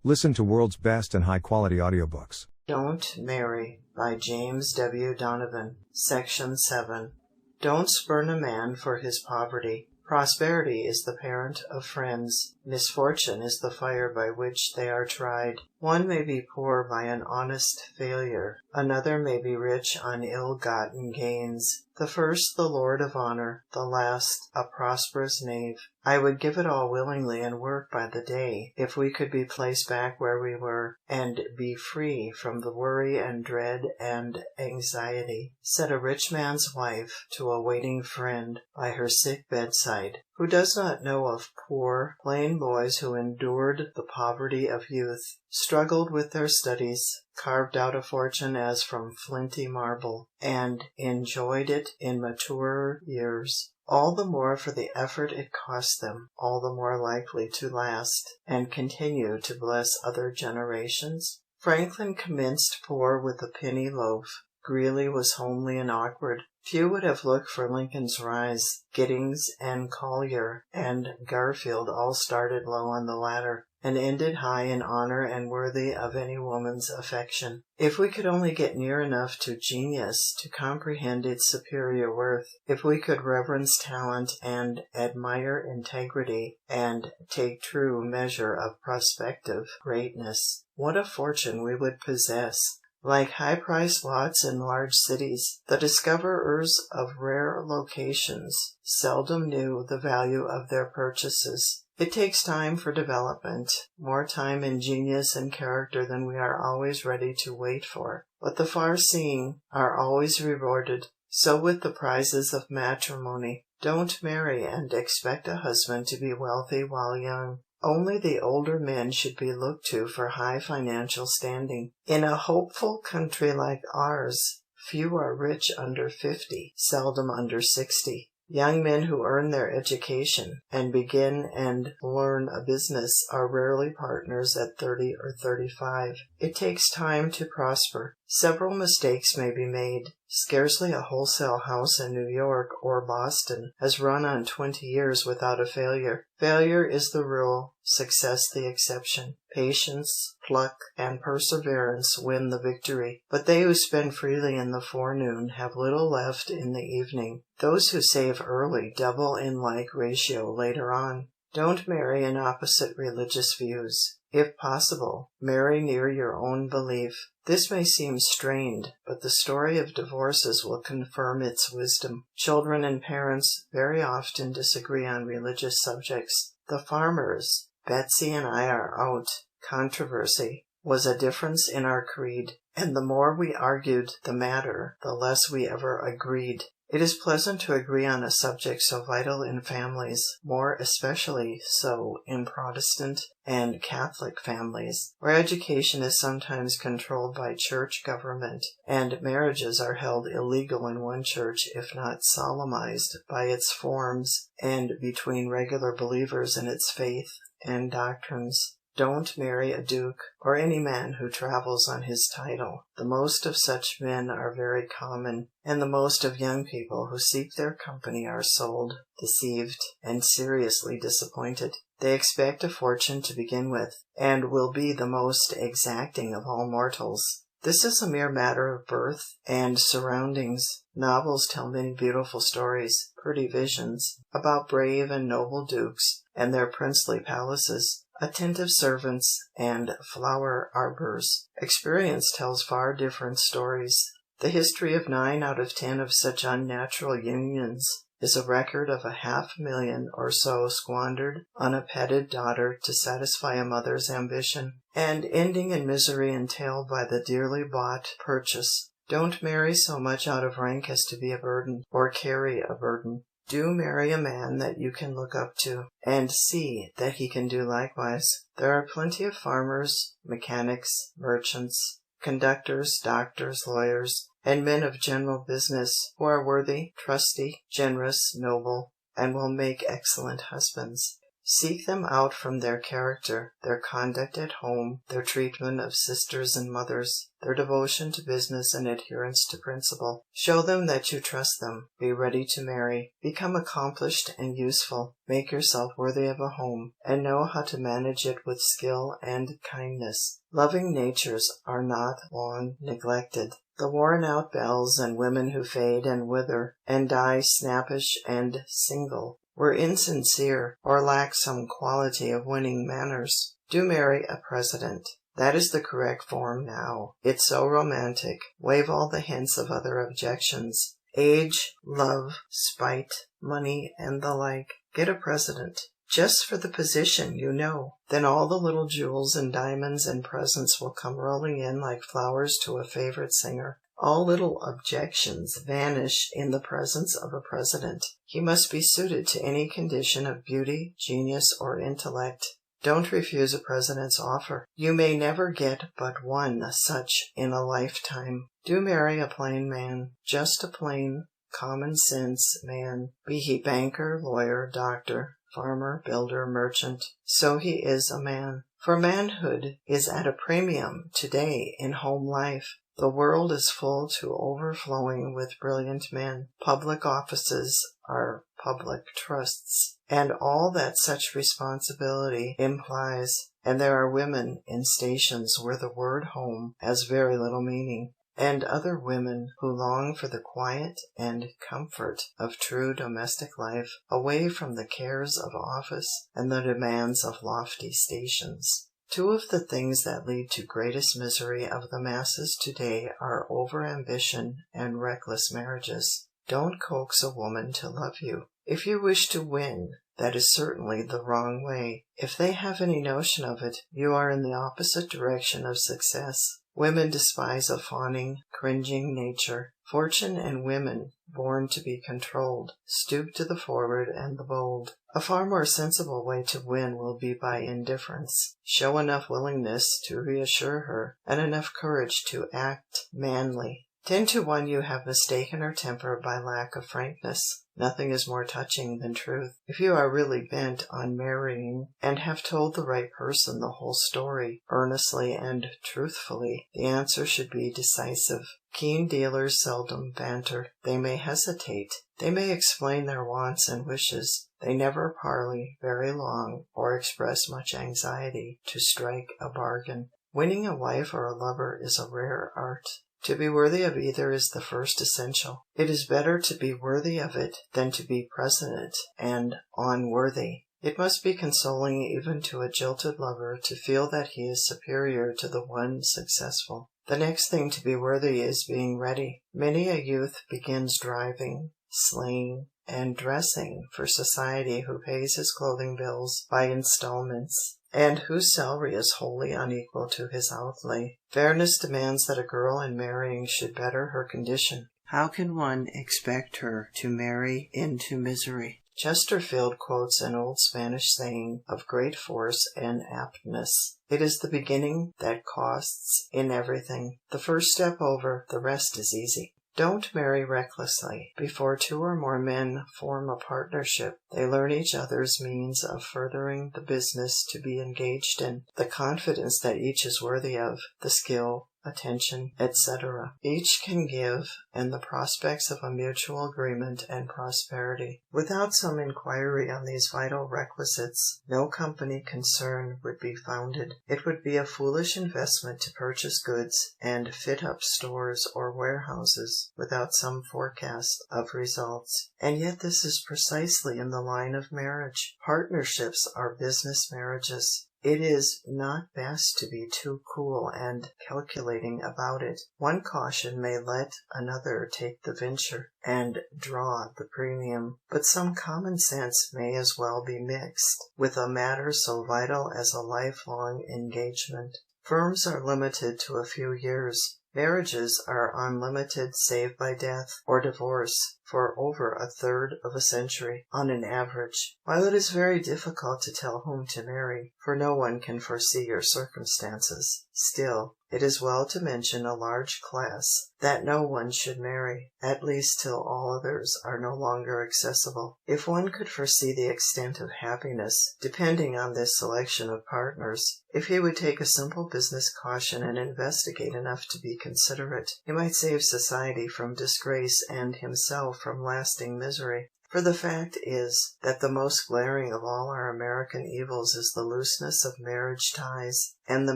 Listen to world's best and high-quality audiobooks. Don't Marry by James W. Donovan. Section 7. Don't spurn a man for his poverty. Prosperity is the parent of friends. Misfortune is the fire by which they are tried. One may be poor by an honest failure. Another may be rich on ill-gotten gains. The first the lord of honor, the last a prosperous knave. I would give it all willingly and work by the day, if we could be placed back where we were, and be free from the worry and dread and anxiety, said a rich man's wife to a waiting friend by her sick bedside. Who does not know of poor, plain boys who endured the poverty of youth, struggled with their studies, carved out a fortune as from flinty marble, and enjoyed it in maturer years? All the more for the effort it cost them, all the more likely to last, and continue to bless other generations? Franklin commenced poor with a penny loaf. Greeley was homely and awkward. Few would have looked for Lincoln's rise. Giddings and Collier and Garfield all started low on the ladder, and ended high in honor and worthy of any woman's affection. If we could only get near enough to genius to comprehend its superior worth, if we could reverence talent and admire integrity and take true measure of prospective greatness, what a fortune we would possess! Like high-priced lots in large cities, the discoverers of rare locations seldom knew the value of their purchases. It takes time for development, more time in genius and character than we are always ready to wait for. But the far-seeing are always rewarded. So with the prizes of matrimony. Don't marry and expect a husband to be wealthy while young. Only the older men should be looked to for high financial standing. In a hopeful country like ours, few are rich under 50, seldom under 60. Young men who earn their education and begin and learn a business are rarely partners at 30 or 35. It takes time to prosper. Several mistakes may be made. Scarcely a wholesale house in New York or Boston has run on 20 years without a failure. Failure is the rule, success the exception. Patience, pluck, and perseverance win the victory. But they who spend freely in the forenoon have little left in the evening. Those who save early double in like ratio later on. Don't marry in opposite religious views. If possible, marry near your own belief. This may seem strained, but the story of divorces will confirm its wisdom. Children and parents very often disagree on religious subjects. The farmers, Betsy and I are out, controversy was a difference in our creed, and the more we argued the matter, the less we ever agreed. It is pleasant to agree on a subject so vital in families, more especially so in Protestant and Catholic families, where education is sometimes controlled by church government, and marriages are held illegal in one church if not solemnized by its forms and between regular believers in its faith and doctrines. Don't marry a duke, or any man who travels on his title. The most of such men are very common, and the most of young people who seek their company are sold, deceived, and seriously disappointed. They expect a fortune to begin with, and will be the most exacting of all mortals. This is a mere matter of birth and surroundings. Novels tell many beautiful stories, pretty visions, about brave and noble dukes and their princely palaces, attentive servants, and flower arbors. Experience tells far different stories. The history of 9 out of 10 of such unnatural unions is a record of 500,000 or so squandered on a petted daughter to satisfy a mother's ambition, and ending in misery entailed by the dearly bought purchase. Don't marry so much out of rank as to be a burden, or carry a burden. Do marry a man that you can look up to, and see that he can do likewise. There are plenty of farmers, mechanics, merchants, conductors, doctors, lawyers, and men of general business, who are worthy, trusty, generous, noble, and will make excellent husbands. Seek them out from their character, their conduct at home, their treatment of sisters and mothers, their devotion to business and adherence to principle. Show them that you trust them. Be ready to marry. Become accomplished and useful. Make yourself worthy of a home, and know how to manage it with skill and kindness. Loving natures are not long neglected. The worn-out belles and women who fade and wither, and die snappish and single, were insincere, or lack some quality of winning manners. Do marry a president. That is the correct form now. It's so romantic. Waive all the hints of other objections. Age, love, spite, money, and the like. Get a president. Just for the position, you know. Then all the little jewels and diamonds and presents will come rolling in like flowers to a favorite singer. All little objections vanish in the presence of a president. He must be suited to any condition of beauty, genius, or intellect. Don't refuse a president's offer. You may never get but one such in a lifetime. Do marry a plain man, just a plain, common-sense man, be he banker, lawyer, doctor, farmer, builder, merchant, so he is a man. For manhood is at a premium today in home life. The world is full to overflowing with brilliant men. Public offices are public trusts, and all that such responsibility implies. And there are women in stations where the word home has very little meaning, and other women who long for the quiet and comfort of true domestic life, away from the cares of office and the demands of lofty stations. Two of the things that lead to greatest misery of the masses today are over-ambition and reckless marriages. Don't coax a woman to love you. If you wish to win, that is certainly the wrong way. If they have any notion of it, you are in the opposite direction of success. Women despise a fawning, cringing nature. Fortune and women, born to be controlled, stoop to the forward and the bold. A far more sensible way to win will be by indifference. Show enough willingness to reassure her, and enough courage to act manly. 10 to 1 you have mistaken her temper by lack of frankness. Nothing is more touching than truth. If you are really bent on marrying, and have told the right person the whole story, earnestly and truthfully, the answer should be decisive. Keen dealers seldom banter. They may hesitate. They may explain their wants and wishes. They never parley very long, or express much anxiety to strike a bargain. Winning a wife or a lover is a rare art. To be worthy of either is the first essential. It is better to be worthy of it than to be present and unworthy. It must be consoling even to a jilted lover to feel that he is superior to the one successful. The next thing to be worthy is being ready. Many a youth begins driving, sleighing, and dressing for society who pays his clothing bills by installments, and whose salary is wholly unequal to his outlay. Fairness demands that a girl in marrying should better her condition. How can one expect her to marry into misery? Chesterfield quotes an old Spanish saying of great force and aptness. It is the beginning that costs in everything. The first step over, the rest is easy. Don't marry recklessly. Before 2 or more men form a partnership, they learn each other's means of furthering the business to be engaged in, the confidence that each is worthy of, the skill, attention, etc. each can give, and the prospects of a mutual agreement and prosperity. Without some inquiry on these vital requisites, no company concern would be founded. It would be a foolish investment to purchase goods and fit up stores or warehouses without some forecast of results. And yet this is precisely in the line of marriage. Partnerships are business marriages. It is not best to be too cool and calculating about it. One caution may let another take the venture and draw the premium, but some common sense may as well be mixed with a matter so vital as a lifelong engagement. Firms are limited to a few years. Marriages are unlimited save by death or divorce for over a third of a century on an average. While it is very difficult to tell whom to marry, for no one can foresee your circumstances, still it is well to mention a large class that no one should marry, at least till all others are no longer accessible. If one could foresee the extent of happiness depending on this selection of partners, if he would take a simple business caution and investigate enough to be considerate, he might save society from disgrace and himself from lasting misery. For the fact is that the most glaring of all our American evils is the looseness of marriage ties, and the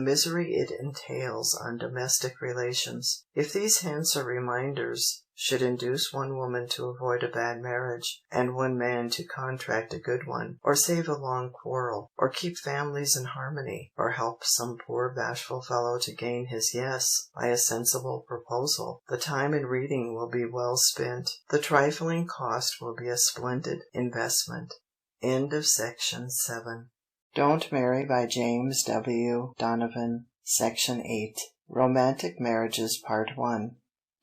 misery it entails on domestic relations. If these hints or reminders should induce one woman to avoid a bad marriage, and one man to contract a good one, or save a long quarrel, or keep families in harmony, or help some poor bashful fellow to gain his yes by a sensible proposal, the time in reading will be well spent. The trifling cost will be a splendid investment. End of section 7. Don't Marry by James W. Donovan. Section 8. Romantic Marriages Part 1.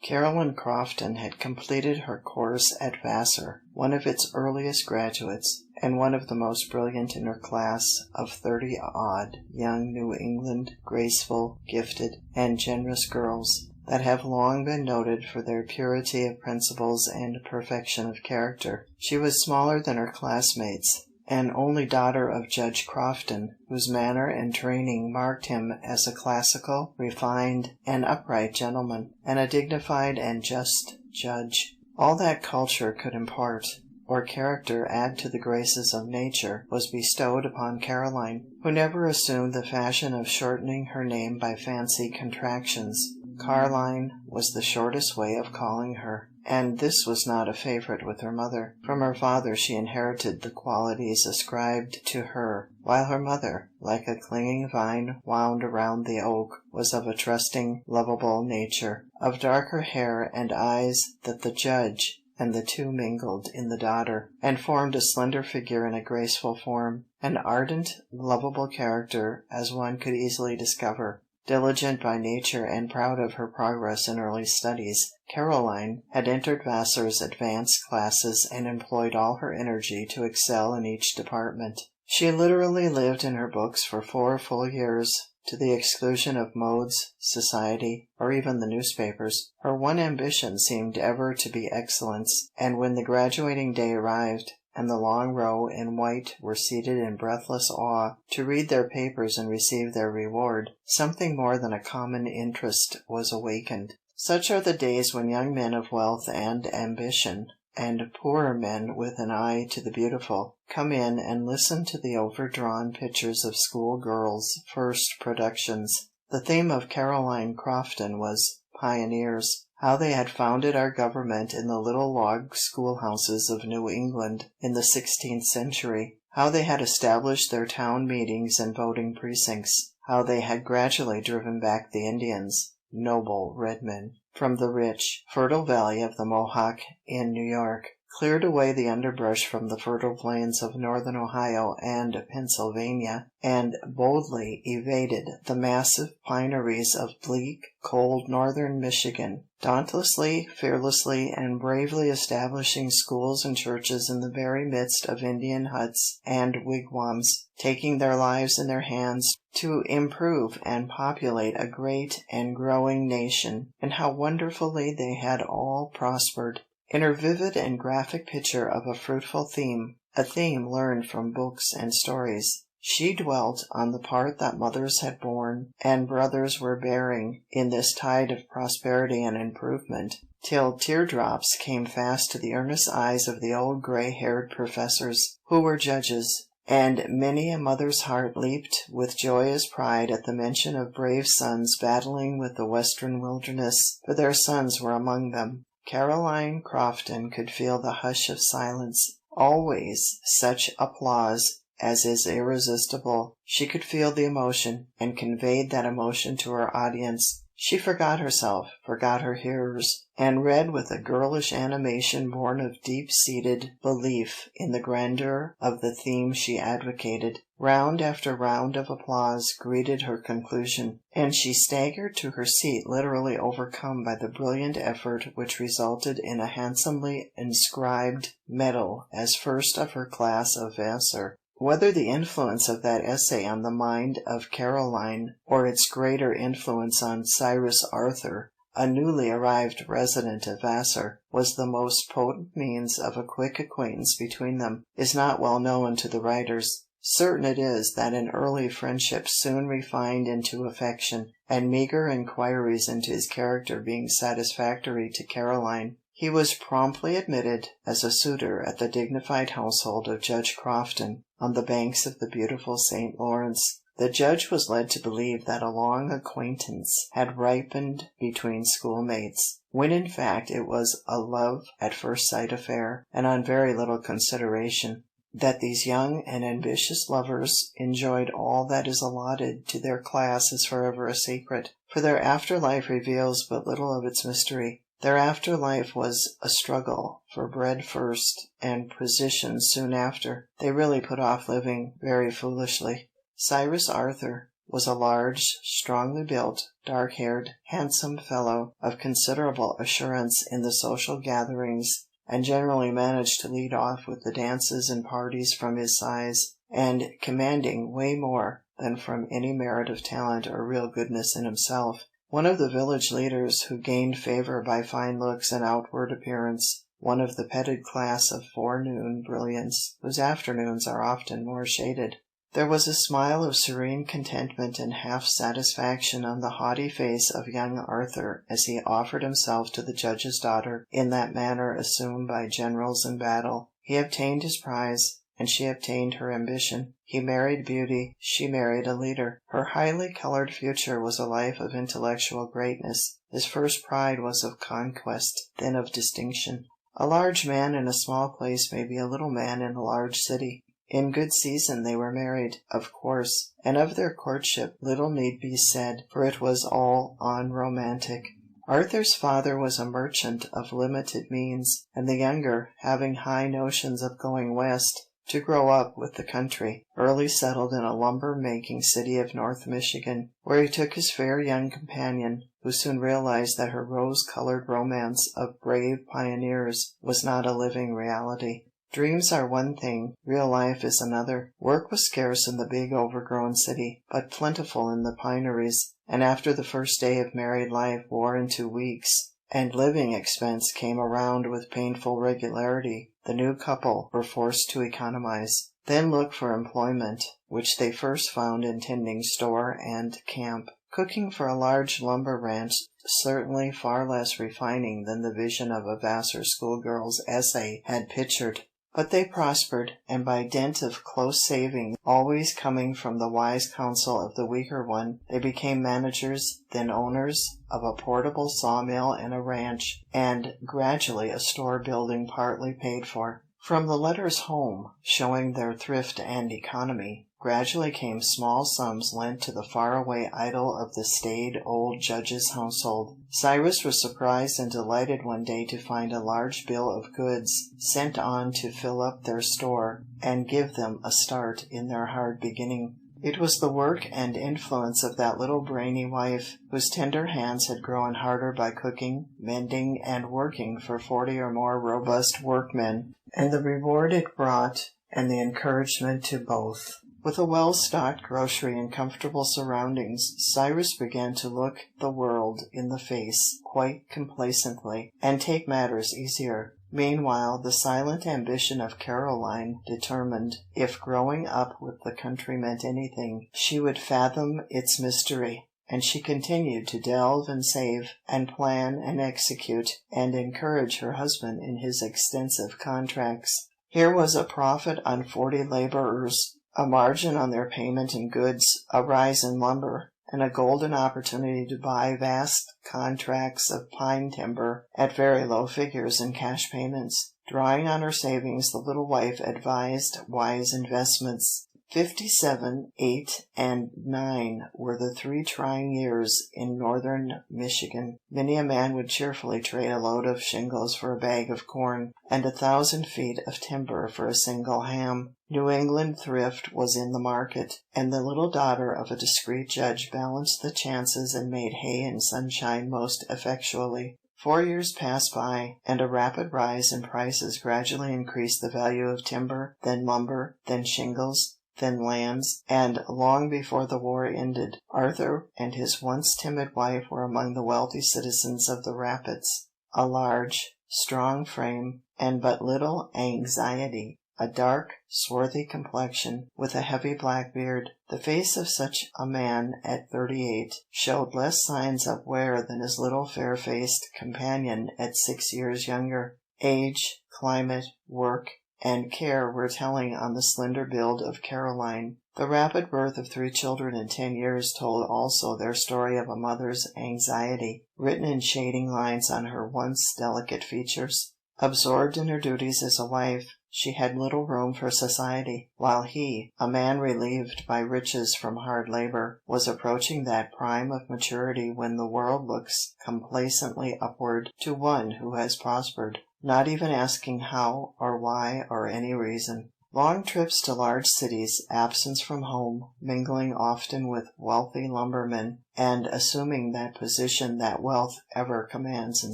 Carolyn Crofton had completed her course at Vassar, one of its earliest graduates, and one of the most brilliant in her class of 30-odd young New England, graceful, gifted, and generous girls that have long been noted for their purity of principles and perfection of character. She was smaller than her classmates, an only daughter of Judge Crofton, whose manner and training marked him as a classical, refined, and upright gentleman, and a dignified and just judge. All that culture could impart, or character add to the graces of nature, was bestowed upon Caroline, who never assumed the fashion of shortening her name by fancy contractions. Carline was the shortest way of calling her, and this was not a favorite with her mother. From her father she inherited the qualities ascribed to her, while her mother, like a clinging vine wound around the oak, was of a trusting, lovable nature, of darker hair and eyes than the judge, and the two mingled in the daughter, and formed a slender figure in a graceful form. An ardent, lovable character, as one could easily discover. Diligent by nature and proud of her progress in early studies, Caroline had entered Vassar's advanced classes and employed all her energy to excel in each department. She literally lived in her books for 4 full years, to the exclusion of modes, society, or even the newspapers. Her one ambition seemed ever to be excellence, and when the graduating day arrived, and the long row in white were seated in breathless awe to read their papers and receive their reward, something more than a common interest was awakened. Such are the days when young men of wealth and ambition, and poorer men with an eye to the beautiful, come in and listen to the overdrawn pictures of school girls' first productions. The theme of Caroline Crofton was pioneers. How they had founded our government in the little log schoolhouses of New England in the 16th century. How they had established their town meetings and voting precincts. How they had gradually driven back the Indians, noble red men, from the rich, fertile valley of the Mohawk in New York, cleared away the underbrush from the fertile plains of northern Ohio and Pennsylvania, and boldly evaded the massive pineries of bleak, cold northern Michigan, dauntlessly, fearlessly, and bravely establishing schools and churches in the very midst of Indian huts and wigwams, taking their lives in their hands to improve and populate a great and growing nation, and how wonderfully they had all prospered. In her vivid and graphic picture of a fruitful theme, a theme learned from books and stories, she dwelt on the part that mothers had borne and brothers were bearing in this tide of prosperity and improvement, till teardrops came fast to the earnest eyes of the old gray-haired professors, who were judges, and many a mother's heart leaped with joyous pride at the mention of brave sons battling with the western wilderness, for their sons were among them. Caroline Crofton could feel the hush of silence, always such applause as is irresistible. She could feel the emotion, and conveyed that emotion to her audience. She forgot herself, forgot her hearers, and read with a girlish animation born of deep-seated belief in the grandeur of the theme she advocated. Round after round of applause greeted her conclusion, and she staggered to her seat literally overcome by the brilliant effort which resulted in a handsomely inscribed medal as first of her class of Vassar. Whether the influence of that essay on the mind of Caroline, or its greater influence on Cyrus Arthur, a newly arrived resident of Vassar, was the most potent means of a quick acquaintance between them, is not well known to the writers. Certain it is that an early friendship soon refined into affection, and meagre inquiries into his character being satisfactory to Caroline, he was promptly admitted as a suitor at the dignified household of Judge Crofton, on the banks of the beautiful St. Lawrence. The judge was led to believe that a long acquaintance had ripened between schoolmates, when in fact it was a love at first sight affair, and on very little consideration. That these young and ambitious lovers enjoyed all that is allotted to their class is forever a secret, for their after life reveals but little of its mystery. Their after life was a struggle for bread first, and position soon after. They really put off living very foolishly. Cyrus Arthur was a large, strongly built, dark-haired, handsome fellow, of considerable assurance in the social gatherings, and generally managed to lead off with the dances and parties from his size, and commanding way more than from any merit of talent or real goodness in himself. One of the village leaders who gained favor by fine looks and outward appearance one of the petted class of forenoon brilliants, whose afternoons are often more shaded. There was a smile of serene contentment and half-satisfaction on the haughty face of young Arthur as he offered himself to the judge's daughter in that manner assumed by generals in battle. He obtained his prize, and she obtained her ambition. He married beauty, she married a leader. Her highly colored future was a life of intellectual greatness. His first pride was of conquest, then of distinction. A large man in a small place may be a little man in a large city. In good season they were married, of course, and of their courtship little need be said, for it was all unromantic. Arthur's father was a merchant of limited means, and the younger, having high notions of going west, to grow up with the country, early settled in a lumber-making city of North Michigan, where he took his fair young companion, who soon realized that her rose-colored romance of brave pioneers was not a living reality. Dreams are one thing, real life is another. Work was scarce in the big overgrown city, but plentiful in the pineries, and after the first day of married life wore into weeks, and living expense came around with painful regularity, the new couple were forced to economize, then look for employment, which they first found in tending store and camp. Cooking for a large lumber ranch, certainly far less refining than the vision of a Vassar schoolgirl's essay had pictured. But they prospered, and by dint of close saving, always coming from the wise counsel of the weaker one, they became managers, then owners, of a portable sawmill and a ranch, and gradually a store building partly paid for. From the letters home, showing their thrift and economy, gradually came small sums lent to the faraway idol of the staid old judge's household. Cyrus was surprised and delighted one day to find a large bill of goods sent on to fill up their store and give them a start in their hard beginning. It was the work and influence of that little brainy wife, whose tender hands had grown harder by cooking, mending, and working for 40 or more robust workmen, and the reward it brought, and the encouragement to both. With a well-stocked grocery and comfortable surroundings, Cyrus began to look the world in the face quite complacently, and take matters easier. Meanwhile, the silent ambition of Caroline determined, if growing up with the country meant anything, she would fathom its mystery, and she continued to delve and save, and plan and execute, and encourage her husband in his extensive contracts. Here was a profit on 40 laborers, a margin on their payment in goods, a rise in lumber, and a golden opportunity to buy vast contracts of pine timber at very low figures in cash payments. Drawing on her savings, the little wife advised wise investments. 57, 8, and 9 were the 3 trying years in northern Michigan. Many a man would cheerfully trade a load of shingles for a bag of corn, and 1,000 feet of timber for a single ham. New England thrift was in the market, and the little daughter of a discreet judge balanced the chances and made hay and sunshine most effectually. 4 years passed by, and a rapid rise in prices gradually increased the value of timber, then lumber, then shingles, then lands, and long before the war ended, Arthur and his once timid wife were among the wealthy citizens of the Rapids. A large, strong frame, and but little anxiety, a dark, swarthy complexion, with a heavy black beard. The face of such a man at 38 showed less signs of wear than his little fair-faced companion at 6 years younger. Age, climate, work, and care were telling on the slender build of Caroline. The rapid birth of 3 children in 10 years told also their story of a mother's anxiety, written in shading lines on her once delicate features. Absorbed in her duties as a wife, she had little room for society, while he, a man relieved by riches from hard labor, was approaching that prime of maturity when the world looks complacently upward to one who has prospered, not even asking how or why or any reason. Long trips to large cities, absence from home, mingling often with wealthy lumbermen, and assuming that position that wealth ever commands in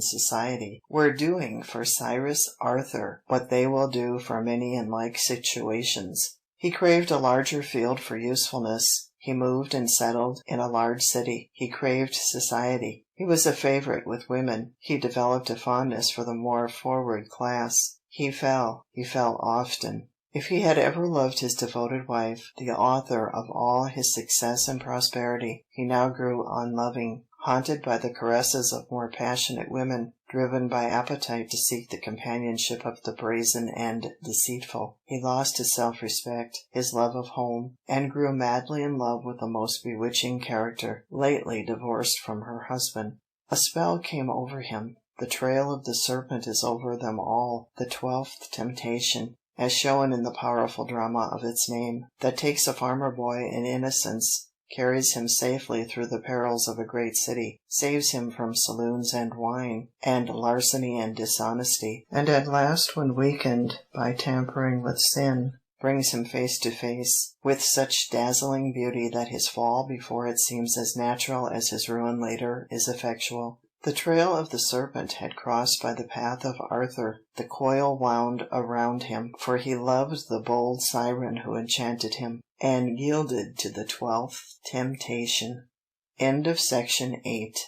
society, were doing for Cyrus Arthur what they will do for many in like situations. He craved a larger field for usefulness. He moved and settled in a large city. He craved society. He was a favorite with women. He developed a fondness for the more forward class. He fell often. If he had ever loved his devoted wife, the author of all his success and prosperity, he now grew unloving, haunted by the caresses of more passionate women, driven by appetite to seek the companionship of the brazen and deceitful. He lost his self-respect, his love of home, and grew madly in love with the most bewitching character, lately divorced from her husband. A spell came over him. The trail of the serpent is over them all, the 12th temptation, as shown in the powerful drama of its name, that takes a farmer boy in innocence, carries him safely through the perils of a great city, saves him from saloons and wine, and larceny and dishonesty, and at last, when weakened by tampering with sin, brings him face to face with such dazzling beauty that his fall before it seems as natural as his ruin later is effectual. The trail of the serpent had crossed by the path of Arthur. The coil wound around him, for he loved the bold siren who enchanted him, and yielded to the 12th temptation. End of section 8.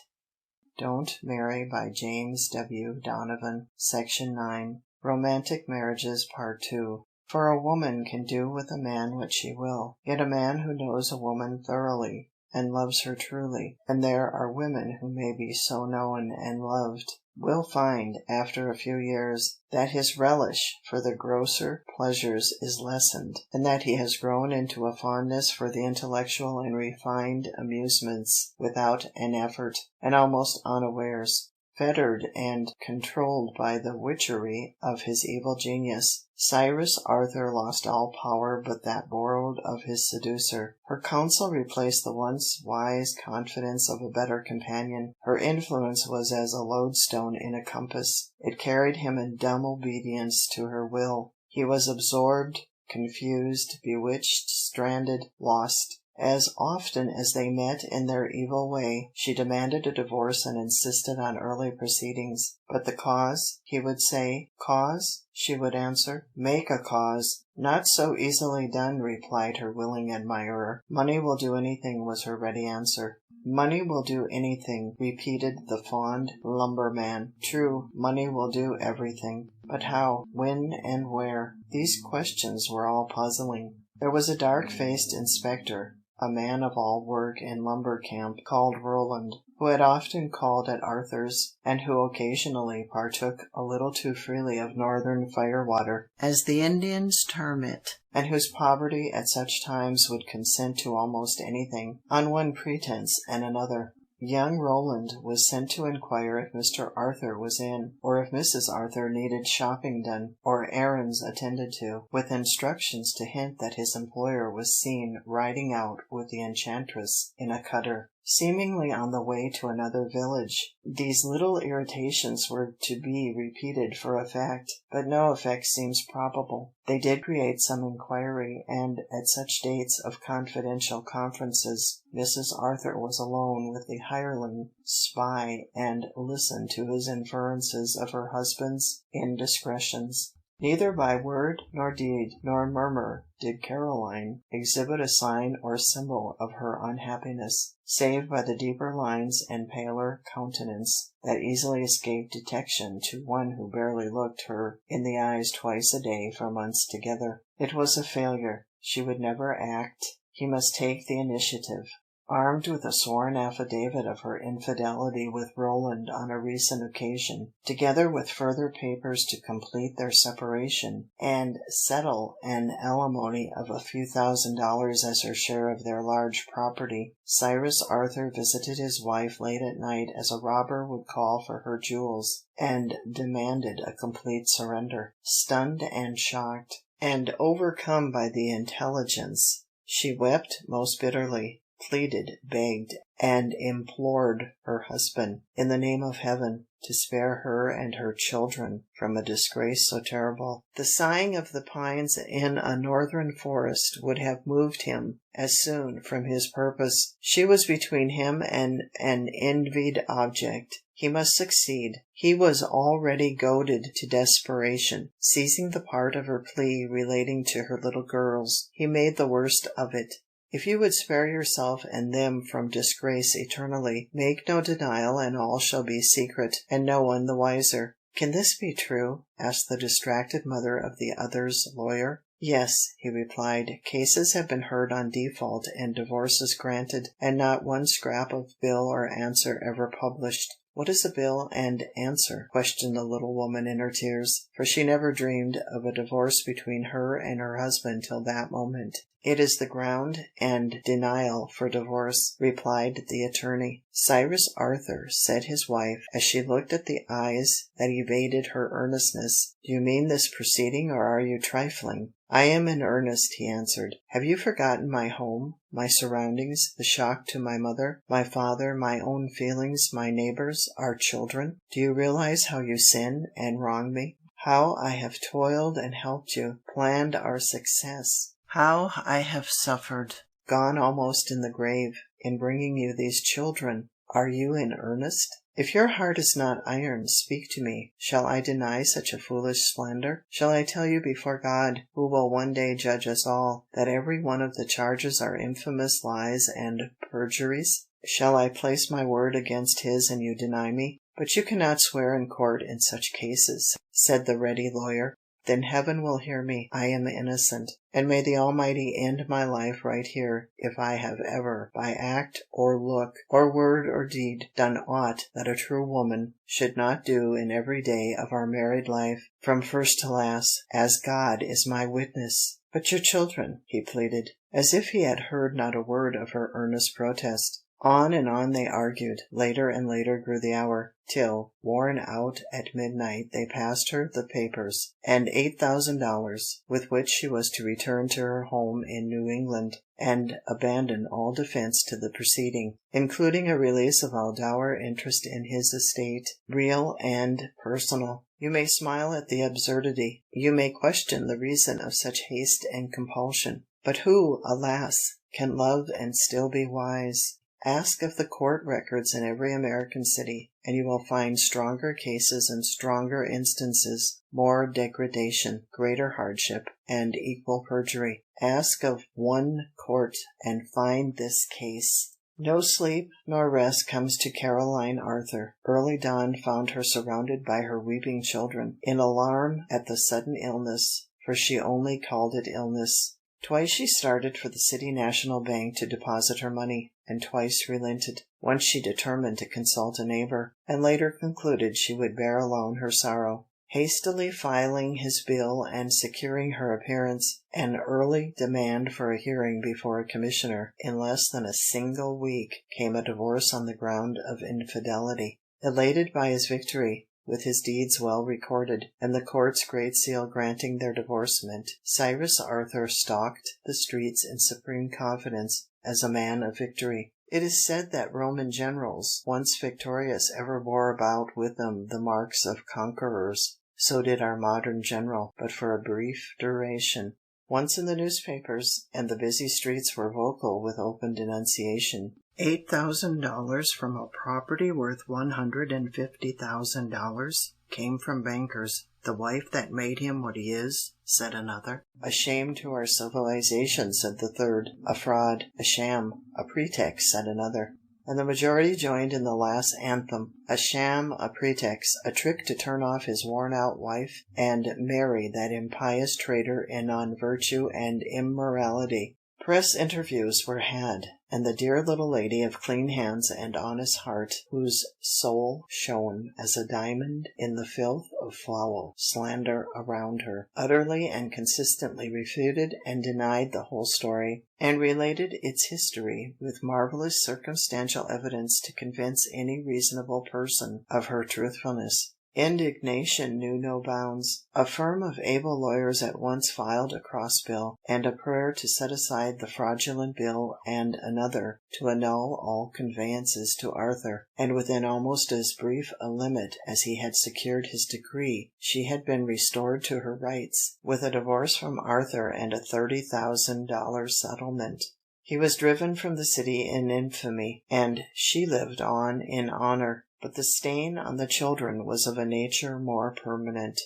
Don't Marry by James W. Donovan. Section 9. Romantic Marriages Part 2. For a woman can do with a man what she will, yet a man who knows a woman thoroughly and loves her truly, and there are women who may be so known and loved, will find, after a few years, that his relish for the grosser pleasures is lessened, and that he has grown into a fondness for the intellectual and refined amusements without an effort, and almost unawares. Fettered and controlled by the witchery of his evil genius, Cyrus Arthur lost all power but that borrowed of his seducer. Her counsel replaced the once wise confidence of a better companion. Her influence was as a lodestone in a compass. It carried him in dumb obedience to her will. He was absorbed, confused, bewitched, stranded, lost. As often as they met in their evil way, she demanded a divorce and insisted on early proceedings. But the cause, he would say. Cause? She would answer. Make a cause. Not so easily done, replied her willing admirer. Money will do anything, was her ready answer. Money will do anything, repeated the fond lumberman. True, money will do everything. But how, when, and where? These questions were all puzzling. There was a dark-faced inspector, a man of all work in lumber camp, called Roland, who had often called at Arthur's, and who occasionally partook a little too freely of northern firewater, as the Indians term it, and whose poverty at such times would consent to almost anything, on one pretence and another. Young Roland was sent to inquire if Mr. Arthur was in, or if Mrs. Arthur needed shopping done, or errands attended to, with instructions to hint that his employer was seen riding out with the enchantress in a cutter, seemingly on the way to another village. These little irritations were to be repeated for effect, but no effect seems probable. They did create some inquiry, and at such dates of confidential conferences, Mrs. Arthur was alone with the hireling spy and listened to his inferences of her husband's indiscretions. Neither by word nor deed nor murmur did Caroline exhibit a sign or symbol of her unhappiness, save by the deeper lines and paler countenance that easily escaped detection to one who barely looked her in the eyes twice a day for months together. It was a failure. She would never act. He must take the initiative. Armed with a sworn affidavit of her infidelity with Roland on a recent occasion, together with further papers to complete their separation, and settle an alimony of a few $1,000s as her share of their large property, Cyrus Arthur visited his wife late at night as a robber would call for her jewels, and demanded a complete surrender. Stunned and shocked, and overcome by the intelligence, she wept most bitterly, pleaded, begged, and implored her husband, in the name of heaven, to spare her and her children from a disgrace so terrible. The sighing of the pines in a northern forest would have moved him as soon from his purpose. She was between him and an envied object. He must succeed. He was already goaded to desperation. Seizing the part of her plea relating to her little girls, he made the worst of it. If you would spare yourself and them from disgrace eternally, make no denial and all shall be secret, and no one the wiser." "Can this be true?" asked the distracted mother of the other's lawyer. "Yes," he replied, "cases have been heard on default and divorces granted, and not one scrap of bill or answer ever published." "What is a bill and answer?" questioned the little woman in her tears, for she never dreamed of a divorce between her and her husband till that moment. "It is the ground and denial for divorce," replied the attorney. "Cyrus Arthur," said his wife, as she looked at the eyes that evaded her earnestness, "do you mean this proceeding, or are you trifling?" "I am in earnest," he answered. "Have you forgotten my home, my surroundings, the shock to my mother, my father, my own feelings, my neighbors, our children? Do you realize how you sin and wrong me? How I have toiled and helped you, planned our success? How I have suffered, gone almost in the grave, in bringing you these children? Are you in earnest? If your heart is not iron, speak to me. Shall I deny such a foolish slander? Shall I tell you before God, who will one day judge us all, that every one of the charges are infamous lies and perjuries? Shall I place my word against his and you deny me? But you cannot swear in court in such cases," said the ready lawyer. "Then heaven will hear me. I am innocent, and may the Almighty end my life right here if I have ever, by act or look or word or deed, done aught that a true woman should not do in every day of our married life, from first to last, as God is my witness." "But your children," he pleaded, as if he had heard not a word of her earnest protest. On and on they argued. Later and later grew the hour, till, worn out at midnight, they passed her the papers, and $8,000, with which she was to return to her home in New England, and abandon all defense to the proceeding, including a release of all dower interest in his estate, real and personal. You may smile at the absurdity, you may question the reason of such haste and compulsion. But who, alas, can love and still be wise? Ask of the court records in every American city, and you will find stronger cases and stronger instances, more degradation, greater hardship, and equal perjury. Ask of one court, and find this case. No sleep nor rest comes to Caroline Arthur. Early dawn found her surrounded by her weeping children, in alarm at the sudden illness, for she only called it illness. Twice she started for the City National Bank to deposit her money, and twice relented. Once she determined to consult a neighbor, and later concluded she would bear alone her sorrow. Hastily filing his bill and securing her appearance, an early demand for a hearing before a commissioner, in less than a single week came a divorce on the ground of infidelity. Elated by his victory, with his deeds well recorded, and the court's great seal granting their divorcement, Cyrus Arthur stalked the streets in supreme confidence as a man of victory. It is said that Roman generals, once victorious, ever bore about with them the marks of conquerors. So did our modern general, but for a brief duration. Once in the newspapers, and the busy streets were vocal with open denunciation. $8,000 from a property worth $150,000 came from bankers. "The wife that made him what he is," said another. "A shame to our civilization," said the third. "A fraud, a sham, a pretext," said another. And the majority joined in the last anthem. A sham, a pretext, a trick to turn off his worn-out wife and marry that impious traitor in on virtue and immorality. Press interviews were had, and the dear little lady of clean hands and honest heart, whose soul shone as a diamond in the filth of foul slander around her, utterly and consistently refuted and denied the whole story, and related its history with marvelous circumstantial evidence to convince any reasonable person of her truthfulness. Indignation knew no bounds. A firm of able lawyers at once filed a cross bill, and a prayer to set aside the fraudulent bill, and another to annul all conveyances to Arthur, and within almost as brief a limit as he had secured his decree, she had been restored to her rights, with a divorce from Arthur and a $30,000 settlement. He was driven from the city in infamy, and she lived on in honor. But the stain on the children was of a nature more permanent.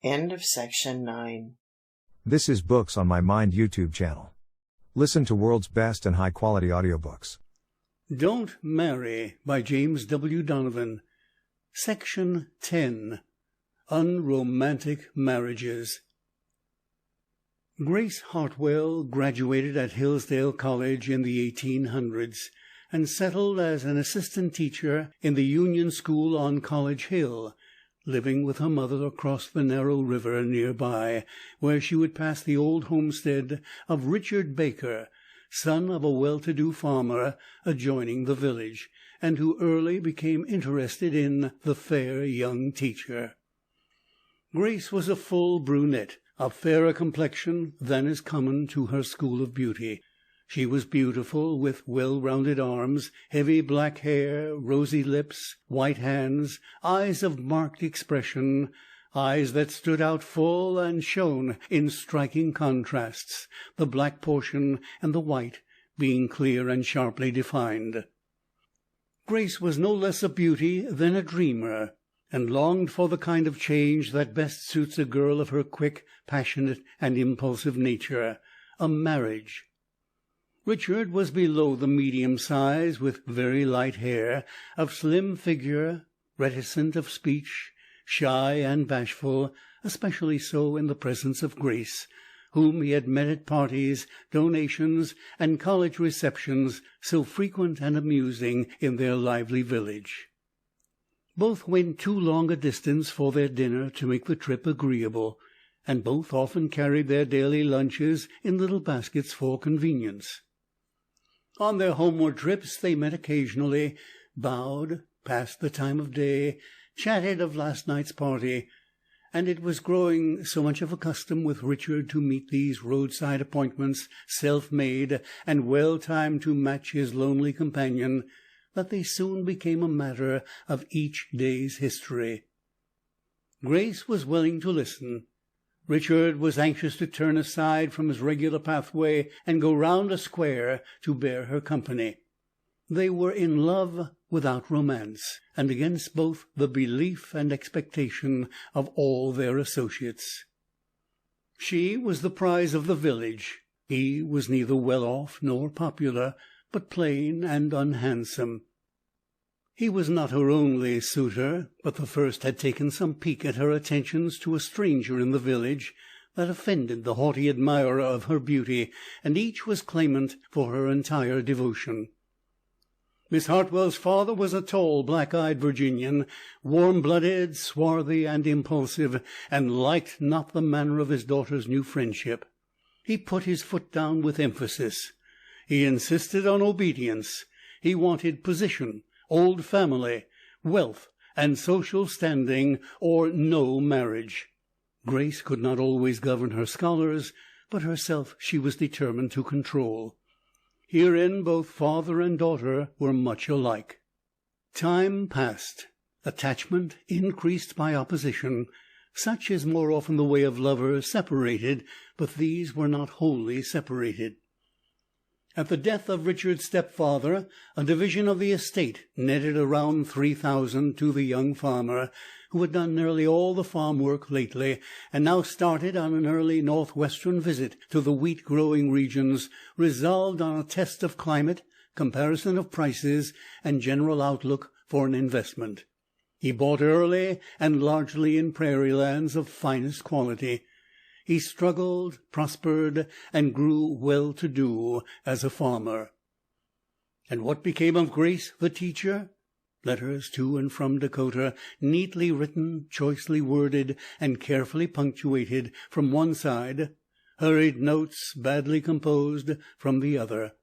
End of section 9. This is Books on My Mind YouTube channel. Listen to world's best and high-quality audiobooks. Don't Marry by James W. Donovan. Section 10. Unromantic Marriages. Grace Hartwell graduated at Hillsdale College in the 1800s and settled as an assistant teacher in the Union School on College Hill, living with her mother across the narrow river nearby, where she would pass the old homestead of Richard Baker, son of a well-to-do farmer adjoining the village, and who early became interested in the fair young teacher. Grace was a full brunette, of fairer complexion than is common to her school of beauty. She was beautiful, with well-rounded arms, heavy black hair, rosy lips, white hands, eyes of marked expression, eyes that stood out full and shone in striking contrasts, the black portion and the white being clear and sharply defined. Grace was no less a beauty than a dreamer, and longed for the kind of change that best suits a girl of her quick, passionate, and impulsive nature, a marriage. Richard was below the medium size, with very light hair, of slim figure, reticent of speech, shy and bashful, especially so in the presence of Grace, whom he had met at parties, donations, and college receptions so frequent and amusing in their lively village. Both went too long a distance for their dinner to make the trip agreeable, and both often carried their daily lunches in little baskets for convenience. On their homeward trips they met occasionally, bowed, passed the time of day, chatted of last night's party, and it was growing so much of a custom with Richard to meet these roadside appointments, self-made and well-timed to match his lonely companion, that they soon became a matter of each day's history. Grace was willing to listen. Richard was anxious to turn aside from his regular pathway and go round a square to bear her company. They were in love without romance, and against both the belief and expectation of all their associates. She was the prize of the village. He was neither well off nor popular, but plain and unhandsome. He was not her only suitor, but the first had taken some pique at her attentions to a stranger in the village that offended the haughty admirer of her beauty, and each was claimant for her entire devotion. Miss Hartwell's father was a tall, black-eyed Virginian, warm-blooded, swarthy, and impulsive, and liked not the manner of his daughter's new friendship. He put his foot down with emphasis. He insisted on obedience. He wanted position, old family, wealth, and social standing, or no marriage. Grace could not always govern her scholars, but herself she was determined to control. Herein both father and daughter were much alike. Time passed. Attachment increased by opposition. Such is more often the way of lovers separated, but these were not wholly separated. At the death of Richard's stepfather, a division of the estate netted around $3,000 to the young farmer, who had done nearly all the farm work lately, and now started on an early northwestern visit to the wheat-growing regions, resolved on a test of climate, comparison of prices, and general outlook for an investment. He bought early and largely in prairie lands of finest quality. He struggled, prospered, and grew well-to-do as a farmer. And what became of Grace, the teacher? Letters to and from Dakota, neatly written, choicely worded, and carefully punctuated from one side, hurried notes, badly composed, from the other.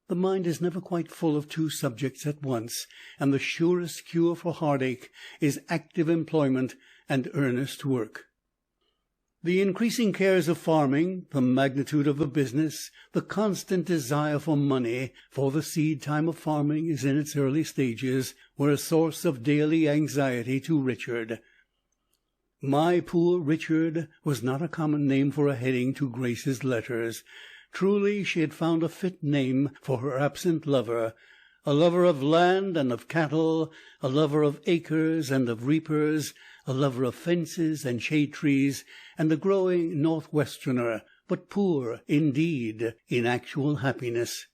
The mind is never quite full of two subjects at once, and the surest cure for heartache is active employment and earnest work. The increasing cares of farming, the magnitude of the business, the constant desire for money, for the seed time of farming is in its early stages, were a source of daily anxiety to Richard. My poor Richard was not a common name for a heading to Grace's letters. Truly she had found a fit name for her absent lover, a lover of land and of cattle, a lover of acres and of reapers, a lover of fences and shade trees, and a growing northwesterner, but poor, indeed, in actual happiness.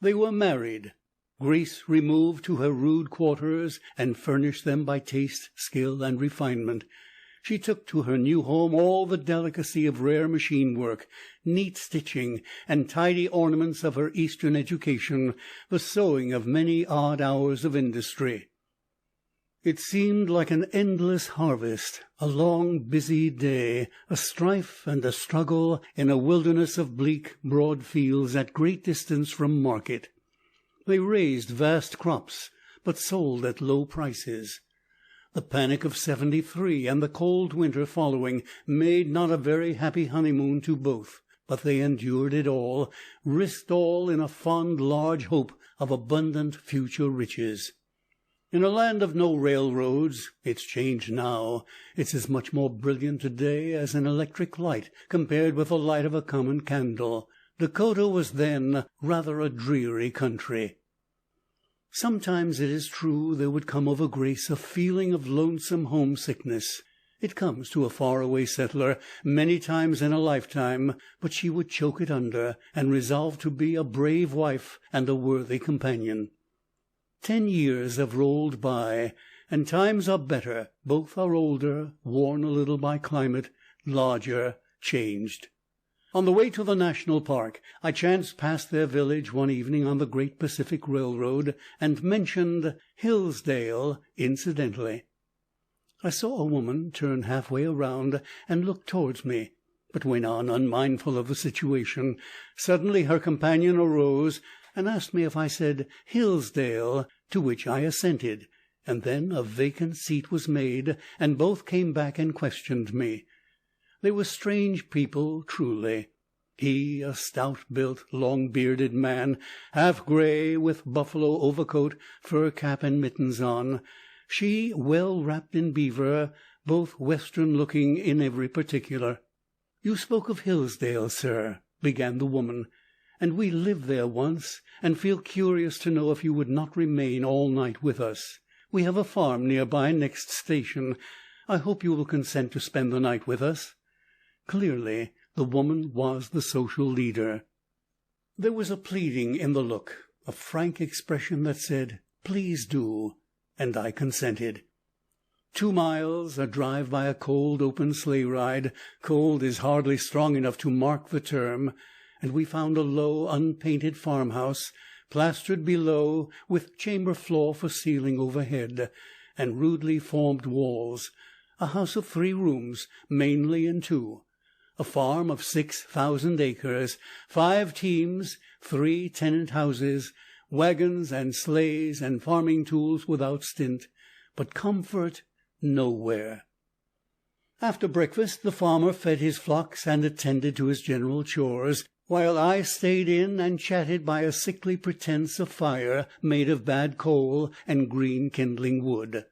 They were married. Grace removed to her rude quarters and furnished them by taste, skill, and refinement. She took to her new home all the delicacy of rare machine work, neat stitching, and tidy ornaments of her Eastern education, the sewing of many odd hours of industry. It seemed like an endless harvest, a long, busy day, a strife and a struggle in a wilderness of bleak, broad fields at great distance from market. They raised vast crops, but sold at low prices. The panic of '73 and the cold winter following made not a very happy honeymoon to both, but they endured it all, risked all in a fond, large hope of abundant future riches. In a land of no railroads, it's changed now. It's as much more brilliant today as an electric light compared with the light of a common candle. Dakota was then rather a dreary country. Sometimes, it is true, there would come over Grace a feeling of lonesome homesickness. It comes to a far-away settler many times in a lifetime, but she would choke it under, and resolve to be a brave wife and a worthy companion. 10 years have rolled by, and times are better. Both are older, worn a little by climate, larger, changed. On the way to the national park, I chanced past their village one evening on the Great Pacific Railroad, and mentioned Hillsdale incidentally. I saw a woman turn halfway around and look towards me, but went on unmindful of the situation. Suddenly her companion arose and asked me if I said Hillsdale, to which I assented, and then a vacant seat was made, and both came back and questioned me. They were strange people, truly. He, a stout-built, long-bearded man, half grey, with buffalo overcoat, fur cap, and mittens on. She, well wrapped in beaver, both Western-looking in every particular. "You spoke of Hillsdale, sir," began the woman, "and we lived there once, and feel curious to know if you would not remain all night with us. We have a farm near by, next station. I hope you will consent to spend the night with us." Clearly, the woman was the social leader. There was a pleading in the look, a frank expression that said, "Please do," and I consented. 2 miles, a drive by a cold, open sleigh ride. Cold is hardly strong enough to mark the term, and we found a low, unpainted farmhouse, plastered below, with chamber floor for ceiling overhead, and rudely formed walls. A house of 3 rooms, mainly in 2. A farm of 6,000 acres, 5 teams, 3 tenant houses, wagons and sleighs and farming tools without stint, but comfort nowhere. After breakfast the farmer fed his flocks and attended to his general chores, while I stayed in and chatted by a sickly pretence of fire made of bad coal and green kindling wood.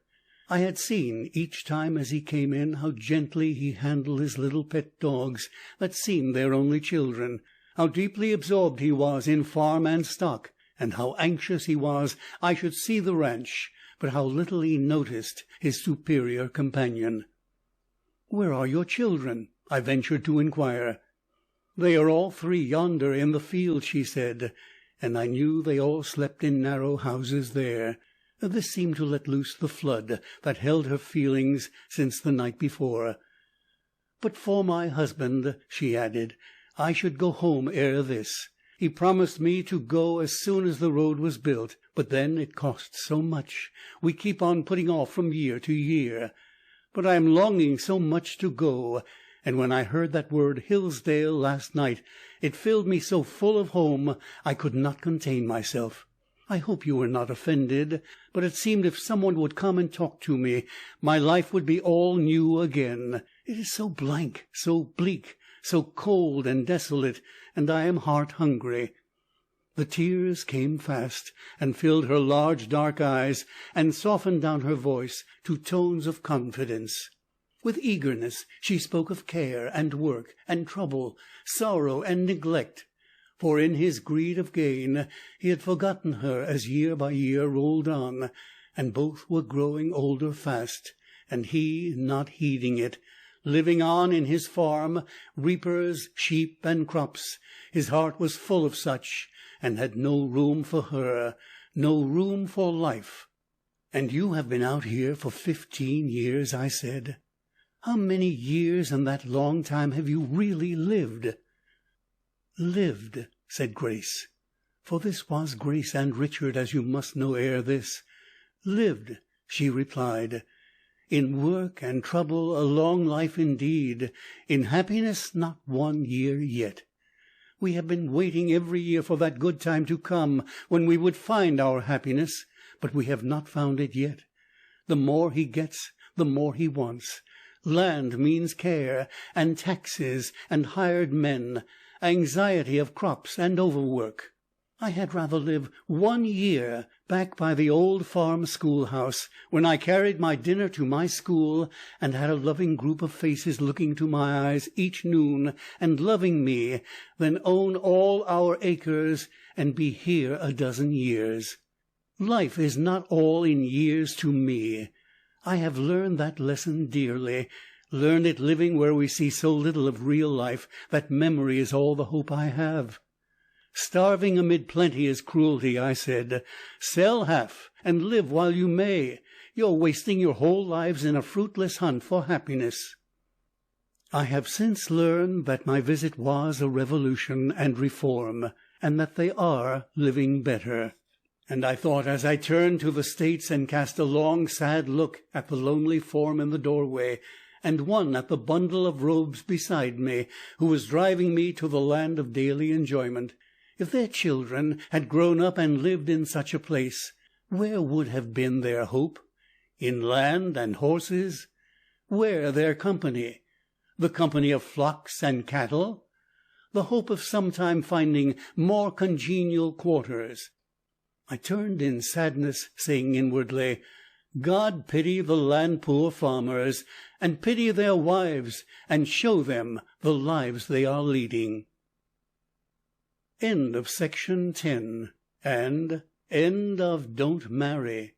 I had seen, each time as he came in, how gently he handled his little pet dogs that seemed their only children, how deeply absorbed he was in farm and stock, and how anxious he was I should see the ranch, but how little he noticed his superior companion. "Where are your children?" I ventured to inquire. "They are all 3 yonder in the field," she said, and I knew they all slept in narrow houses there. This seemed to let loose the flood that held her feelings since the night before. "But for my husband," she added, "I should go home ere this. He promised me to go as soon as the road was built, but then it costs so much. We keep on putting off from year to year. But I am longing so much to go, and when I heard that word Hillsdale last night, it filled me so full of home I could not contain myself. I hope you were not offended, but it seemed if someone would come and talk to me, my life would be all new again. It is so blank, so bleak, so cold and desolate, and I am heart-hungry." The tears came fast, and filled her large dark eyes, and softened down her voice to tones of confidence. With eagerness she spoke of care and work and trouble, sorrow and neglect. For in his greed of gain he had forgotten her as year by year rolled on, and both were growing older fast, and he not heeding it, living on in his farm, reapers, sheep, and crops. His heart was full of such, and had no room for her, no room for life. "And you have been out here for 15 years," I said. "How many years in that long time have you really lived?" "Lived," said Grace, for this was Grace and Richard, as you must know ere this. "Lived," she replied, "in work and trouble a long life indeed, in happiness not 1 year yet. We have been waiting every year for that good time to come when we would find our happiness, but we have not found it yet. The more he gets, the more he wants. Land means care, and taxes, and hired men, anxiety of crops, and overwork. I had rather live 1 year back by the old farm schoolhouse, when I carried my dinner to my school, and had a loving group of faces looking to my eyes each noon, and loving me, than own all our acres, and be here a dozen years. Life is not all in years to me. I have learned that lesson dearly, learned it living where we see so little of real life that memory is all the hope I have. Starving amid plenty is cruelty, I said. Sell half, and live while you may. You're wasting your whole lives in a fruitless hunt for happiness. I have since learned that my visit was a revolution and reform, and that they are living better. And I thought, as I turned to the States and cast a long, sad look at the lonely form in the doorway, and one at the bundle of robes beside me, who was driving me to the land of daily enjoyment, if their children had grown up and lived in such a place, where would have been their hope? In land and horses? Where their company? The company of flocks and cattle? The hope of sometime finding more congenial quarters? I turned in sadness, saying inwardly, God pity the land-poor farmers, and pity their wives, and show them the lives they are leading. End of section 10, and end of Don't Marry.